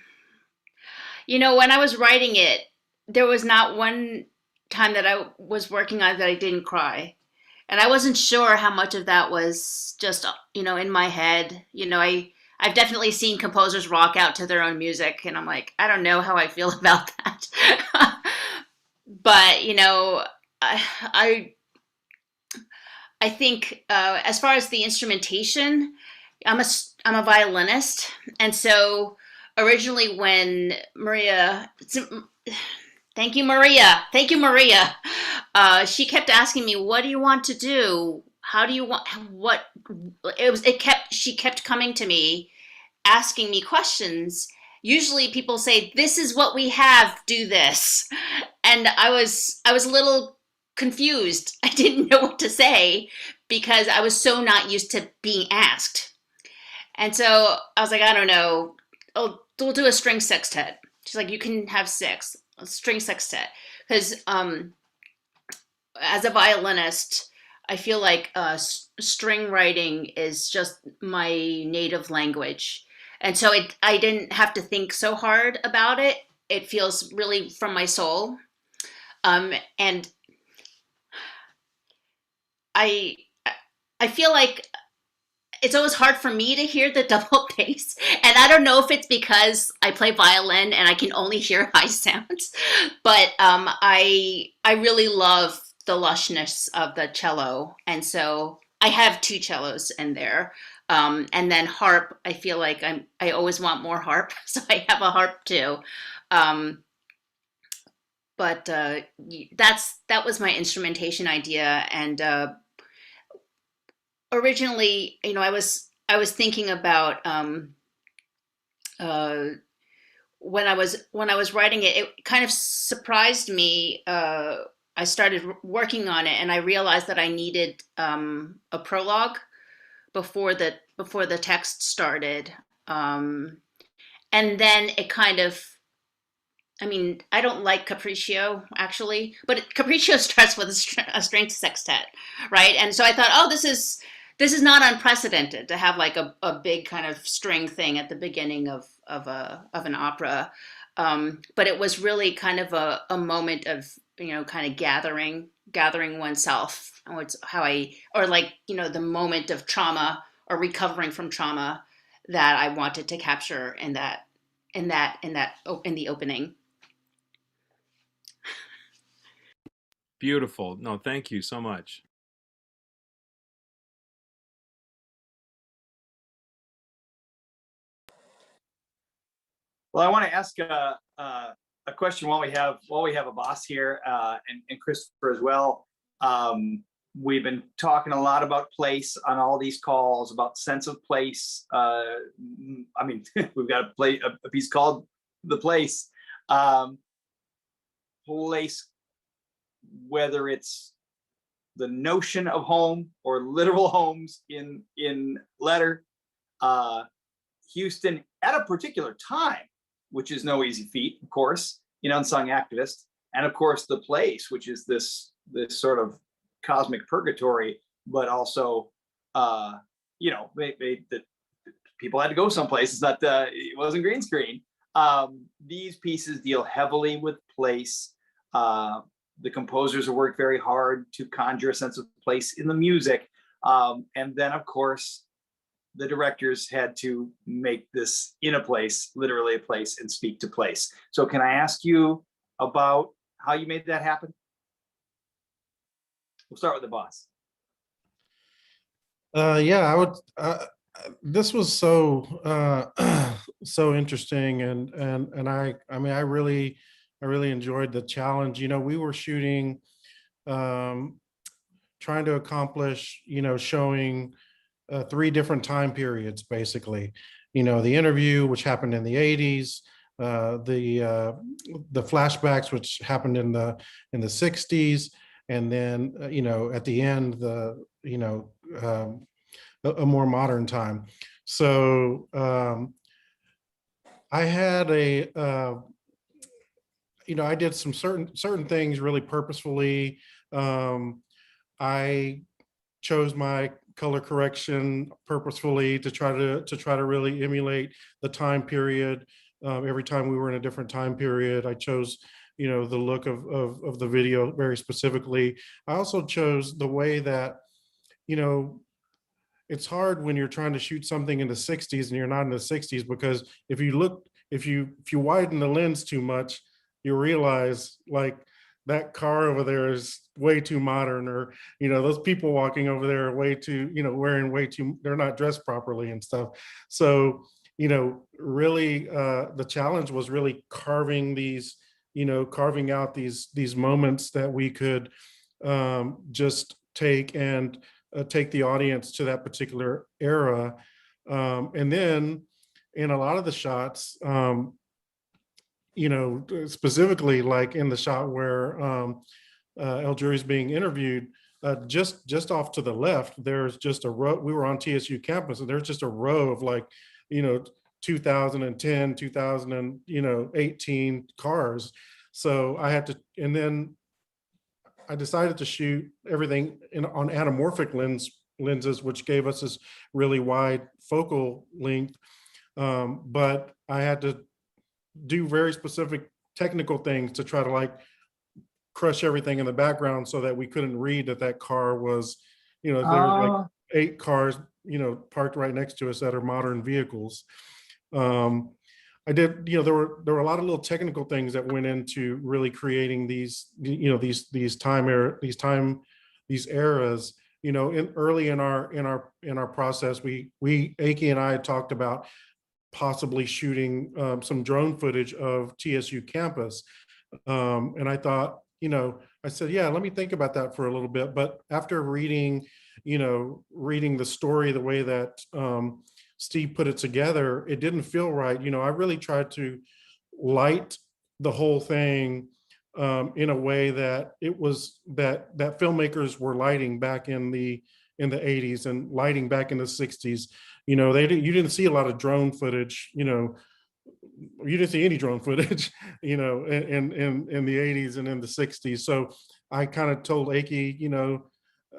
I was writing it, there was not one time that I was working on it that I didn't cry. And I wasn't sure how much of that was just, in my head. I've definitely seen composers rock out to their own music, and I'm like, I don't know how I feel about that. But, I think as far as the instrumentation, I'm a violinist, and so originally when thank you, Maria, she kept asking me, "What do you want to do? How do you want what?" She kept coming to me, asking me questions. Usually, people say, "This is what we have. Do this," and I was a little confused. I didn't know what to say because I was so not used to being asked. And so I was like, I don't know. Oh, we'll do a string sextet. She's like, you can have 6, a string sextet. Because as a violinist, I feel like string writing is just my native language. And so I didn't have to think so hard about it. It feels really from my soul. And I I feel like it's always hard for me to hear the double bass. And I don't know if it's because I play violin and I can only hear high sounds, but I really love the lushness of the cello. And so I have two cellos in there. And then harp, I feel like I always want more harp, so I have a harp too. Um, but that was my instrumentation idea, and originally, I was thinking about uh, when I was writing it. It kind of surprised me. I started working on it, and I realized that I needed a prologue before the text started, and then it kind of. I mean, I don't like Capriccio actually, but Capriccio starts with a string sextet, right? And so I thought, oh, this is not unprecedented to have like a big kind of string thing at the beginning of an opera. But it was really kind of a moment of, kind of gathering oneself. It's how or like, the moment of trauma or recovering from trauma that I wanted to capture in the opening. Beautiful. No, thank you so much. Well, I want to ask a question while we have a boss here, and Christopher as well. We've been talking a lot about place on all these calls, about sense of place. I mean, we've got a piece called "The Place." Place, whether it's the notion of home or literal homes in letter. Houston at a particular time, which is no easy feat, of course, Unsung Activist, and of course the place, which is this sort of cosmic purgatory, but also that people had to go someplace. It's not it wasn't green screen. These pieces deal heavily with place. The composers have worked very hard to conjure a sense of place in the music, and then of course the directors had to make this in a place, literally a place, and speak to place. So can I ask you about how you made that happen? We'll start with the boss. Yeah, I would. This was so so interesting, and I mean, I really enjoyed the challenge. We were shooting, trying to accomplish, showing 3 different time periods, basically. The interview, which happened in the 80s, the flashbacks, which happened in the 60s, and then at the end, a more modern time. So I had I did some certain things really purposefully. I chose my color correction purposefully to try to really emulate the time period. Every time we were in a different time period, I chose the look of the video very specifically. I also chose the way that it's hard when you're trying to shoot something in the 60s and you're not in the 60s, because if you widen the lens too much, you realize like that car over there is way too modern, or those people walking over there are way too, wearing way too, they're not dressed properly and stuff. So really the challenge was really carving out these moments that we could just take and take the audience to that particular era. And then in a lot of the shots, specifically like in the shot where El Jury's being interviewed, just off to the left, there's just a row. We were on TSU campus, and there's just a row of like, 2010, 2018 cars. So I had to, and then I decided to shoot everything on anamorphic lenses, which gave us this really wide focal length. But I had to do very specific technical things to try to like crush everything in the background so that we couldn't read that car was, there were like 8 cars, parked right next to us that are modern vehicles. I did, there were a lot of little technical things that went into really creating these, these eras. Early in our process, Aki and I had talked about possibly shooting some drone footage of TSU campus. And I thought, I said, yeah, let me think about that for a little bit. But after reading the story, the way that Steve put it together, it didn't feel right. I really tried to light the whole thing in a way that it was that filmmakers were lighting back in the 80s and lighting back in the 60s. You didn't see a lot of drone footage, you didn't see any drone footage, in the 80s and in the 60s. So I kind of told Aki,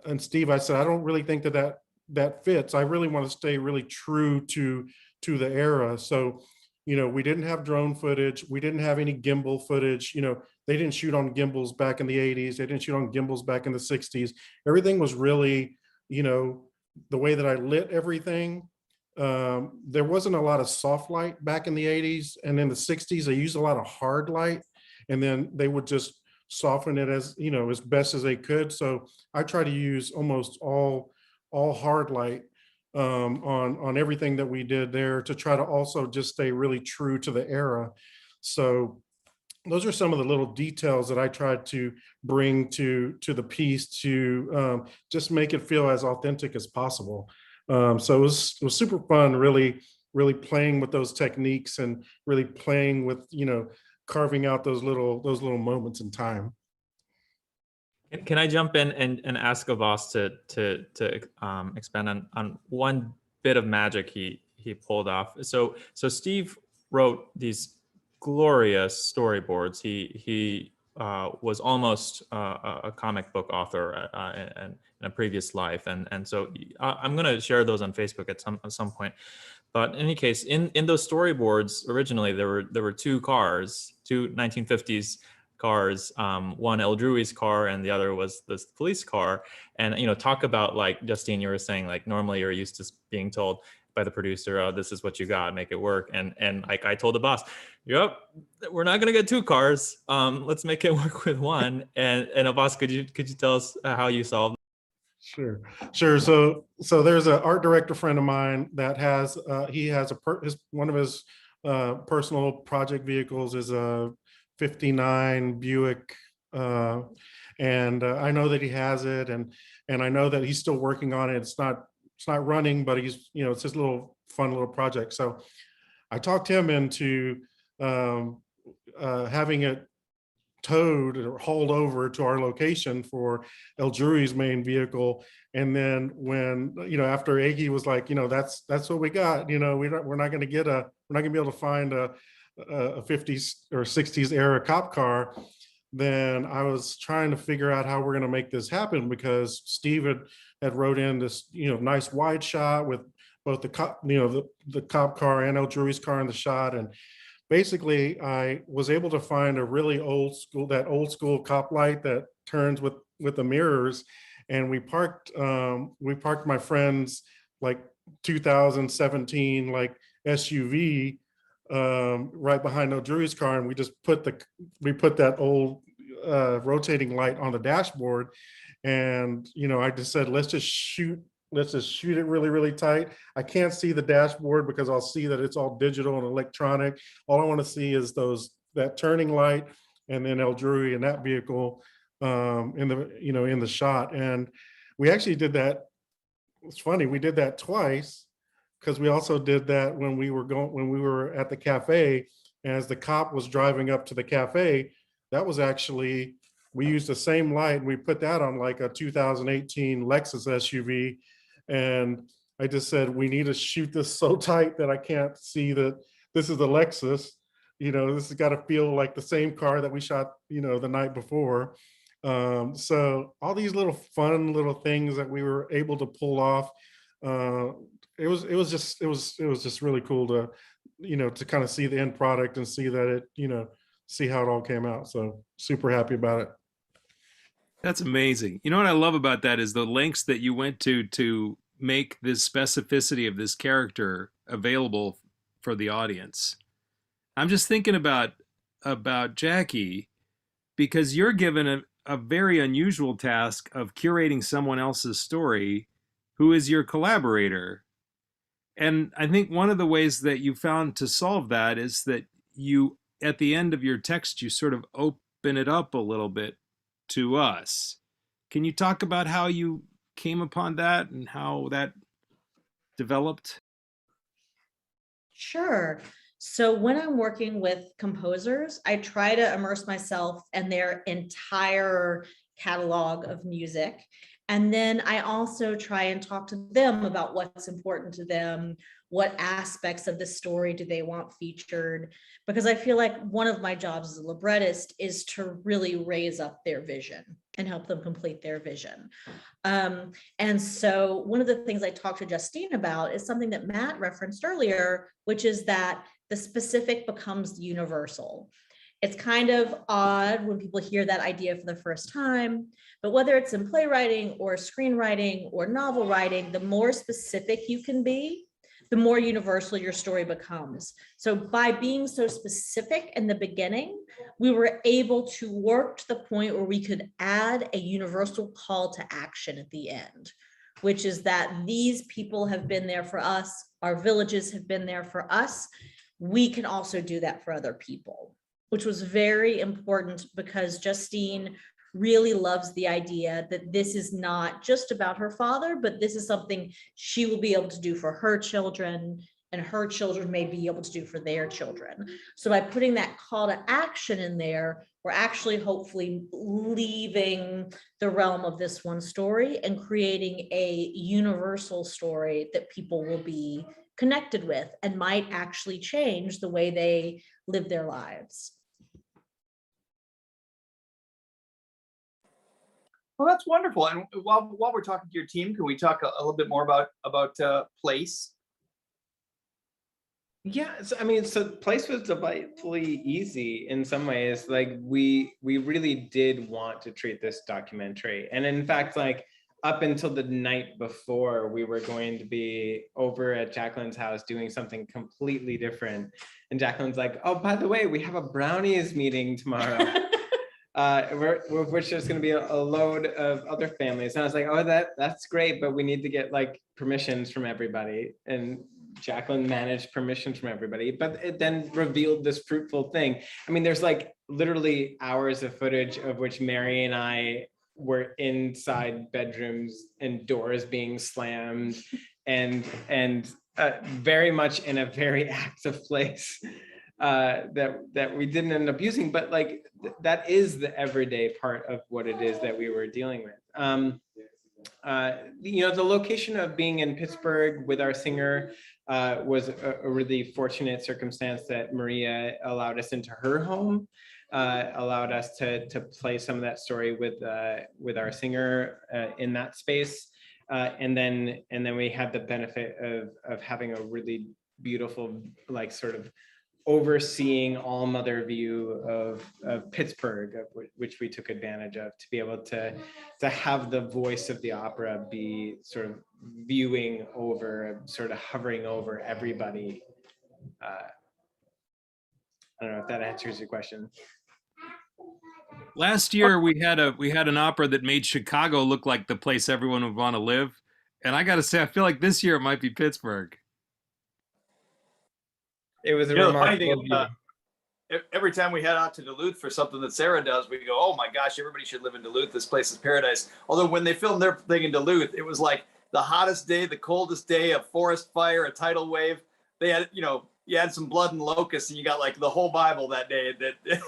and Steve, I said, I don't really think that fits. I really want to stay really true to the era. So, we didn't have drone footage. We didn't have any gimbal footage. They didn't shoot on gimbals back in the 80s. They didn't shoot on gimbals back in the 60s. Everything was really, the way that I lit everything. There wasn't a lot of soft light back in the 80s, and in the 60s they used a lot of hard light, and then they would just soften it as as best as they could. So I try to use almost all hard light on everything that we did there to try to also just stay really true to the era. So those are some of the little details that I tried to bring to the piece to just make it feel as authentic as possible. So it was super fun, really playing with those techniques and really playing with, carving out those little moments in time. Can I jump in and ask Abbas to expand on one bit of magic he pulled off? So Steve wrote these glorious storyboards. He was almost a comic book author in a previous life, and so I'm going to share those on Facebook at some point. But in any case, in those storyboards originally there were 2 cars, 2 1950s cars, one El Drui's car and the other was this police car. And talk about, like Justine, you were saying, like normally you're used to being told by the producer, oh, this is what you got, make it work. And like I told the boss, yep, we're not gonna get 2 cars. Let's make it work with 1. And boss, could you tell us how you solved? Sure. So there's an art director friend of mine that has one of his personal project vehicles is a 59 Buick, and I know that he has it, and I know that he's still working on it. It's not running, but he's it's his little fun little project. So I talked him into having it towed or hauled over to our location for El Drury's main vehicle. And then when after Aki was like, that's what we got, we're not going to be able to find a 50s or 60s era cop car, then I was trying to figure out how we're going to make this happen, because Steve had wrote in this nice wide shot with both the cop the cop car and El Drury's car in the shot. And basically I was able to find a really old school cop light that turns with the mirrors, and we parked my friend's like 2017 like SUV right behind El Drury's car, and we just put that old rotating light on the dashboard. And I just said, let's just shoot it really, really tight. I can't see the dashboard because I'll see that it's all digital and electronic. All I want to see is that turning light, and then El Drury in that vehicle in the shot. And we actually did that. It's funny, we did that twice, because we also did that when we were at the cafe. As the cop was driving up to the cafe, that was actually, we used the same light, and we put that on like a 2018 Lexus SUV. And I just said, we need to shoot this so tight that I can't see that this is the Lexus. This has got to feel like the same car that we shot, the night before. So all these little fun little things that we were able to pull off, it was just really cool to, to kind of see the end product and see that it, see how it all came out. So super happy about it. That's amazing. You know what I love about that is the lengths that you went to make this specificity of this character available for the audience. I'm just thinking about Jackie, because you're given a very unusual task of curating someone else's story who is your collaborator. And I think one of the ways that you found to solve that is that you, at the end of your text, you sort of open it up a little bit to us. Can you talk about how you came upon that and how that developed? Sure. So when I'm working with composers, I try to immerse myself in their entire catalog of music. And then I also try and talk to them about what's important to them, what aspects of the story do they want featured, because I feel like one of my jobs as a librettist is to really raise up their vision and help them complete their vision. And so one of the things I talked to Justine about is something that Matt referenced earlier, which is that the specific becomes universal. It's kind of odd when people hear that idea for the first time, but whether it's in playwriting or screenwriting or novel writing, the more specific you can be, the more universal your story becomes. So by being so specific in the beginning, we were able to work to the point where we could add a universal call to action at the end, which is that these people have been there for us, our villages have been there for us. We can also do that for other people, which was very important because Justine really loves the idea that this is not just about her father, but this is something she will be able to do for her children, and her children may be able to do for their children. So by putting that call to action in there, we're actually hopefully leaving the realm of this one story and creating a universal story that people will be connected with and might actually change the way they live their lives. Well, that's wonderful. And while we're talking to your team, can we talk a little bit more about Place? Yeah, so, I mean, so Place was delightfully easy in some ways. Like we really did want to treat this documentary, and in fact, like up until the night before, we were going to be over at Jacqueline's house doing something completely different. And Jacqueline's like, "Oh, by the way, we have a brownies meeting tomorrow." Which there's going to be a load of other families. And I was like, oh, that's great, but we need to get like permissions from everybody. And Jacqueline managed permissions from everybody, but it then revealed this fruitful thing. I mean, there's like literally hours of footage of which Mary and I were inside bedrooms and doors being slammed and very much in a very active place. That we didn't end up using, but like that is the everyday part of what it is that we were dealing with. The location of being in Pittsburgh with our singer was a really fortunate circumstance that Maria allowed us into her home, allowed us to play some of that story with our singer in that space, and then we had the benefit of having a really beautiful, like sort of overseeing all mother view of Pittsburgh, which we took advantage of to be able to have the voice of the opera be sort of viewing over, sort of hovering over everybody. I don't know if that answers your question. Last year we had an opera that made Chicago look like the place everyone would want to live, and I got to say I feel like this year it might be Pittsburgh. It was a funny thing, remarkable every time we head out to Duluth for something that Sarah does, we go, oh my gosh, everybody should live in Duluth. This place is paradise. Although when they filmed their thing in Duluth, it was like the hottest day, the coldest day, a forest fire, a tidal wave. They had, you had some blood and locusts, and you got like the whole Bible that day that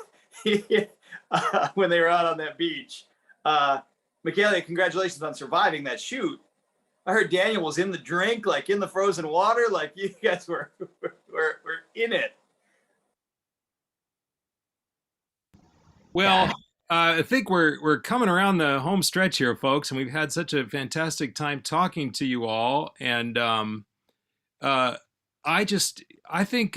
when they were out on that beach. Michaela, congratulations on surviving that shoot. I heard Daniel was in the drink, like in the frozen water, like you guys were in it. Well, I think we're coming around the home stretch here, folks, and we've had such a fantastic time talking to you all. And uh, I think,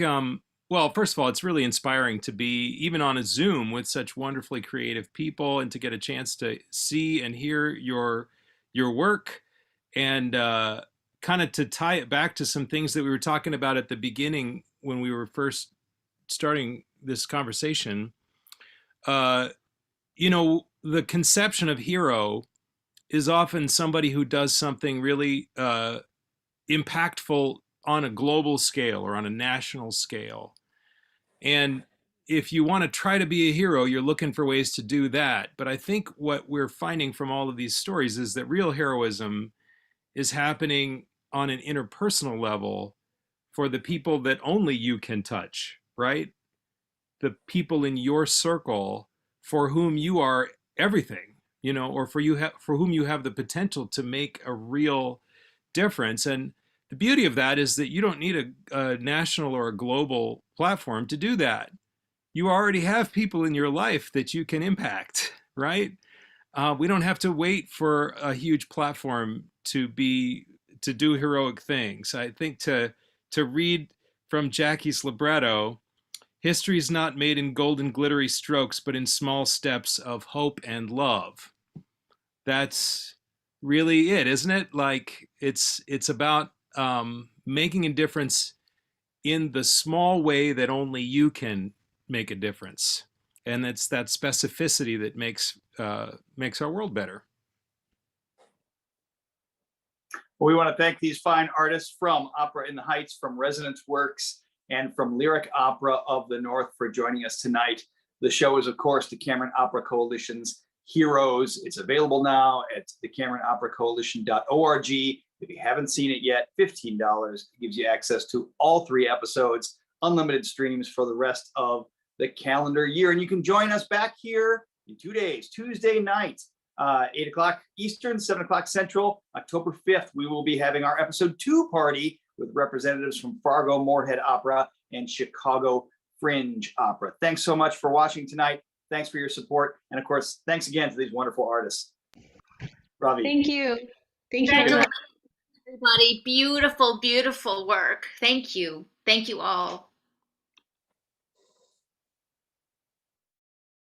well, first of all, it's really inspiring to be even on a Zoom with such wonderfully creative people, and to get a chance to see and hear your work, and kind of to tie it back to some things that we were talking about at the beginning when we were first starting this conversation. Uh, the conception of hero is often somebody who does something really impactful on a global scale or on a national scale. And if you want to try to be a hero, you're looking for ways to do that. But I think what we're finding from all of these stories is that real heroism is happening on an interpersonal level for the people that only you can touch, right? The people in your circle for whom you are everything, or for whom you have the potential to make a real difference. And the beauty of that is that you don't need a national or a global platform to do that. You already have people in your life that you can impact, right? We don't have to wait for a huge platform to do heroic things. I think to read from Jackie's libretto, history is not made in golden glittery strokes, but in small steps of hope and love. That's really it, isn't it? Like it's about making a difference in the small way that only you can make a difference, and it's that specificity that makes our world better. Well, we want to thank these fine artists from Opera in the Heights, from Resonance Works, and from Lyric Opera of the North for joining us tonight. The show is, of course, the Cameron Opera Coalition's Heroes. It's available now at thecameronoperacoalition.org. If you haven't seen it yet, $15. It gives you access to all 3 episodes, unlimited streams for the rest of the calendar year. And you can join us back here in 2 days, Tuesday night, 8 o'clock Eastern, 7 o'clock Central, October 5th. We will be having our episode 2 party with representatives from Fargo Moorhead Opera and Chicago Fringe Opera. Thanks so much for watching tonight. Thanks for your support. And of course, thanks again to these wonderful artists. Ravi. Thank you. Thank you. Congratulations, everybody. Beautiful, beautiful work. Thank you. Thank you all.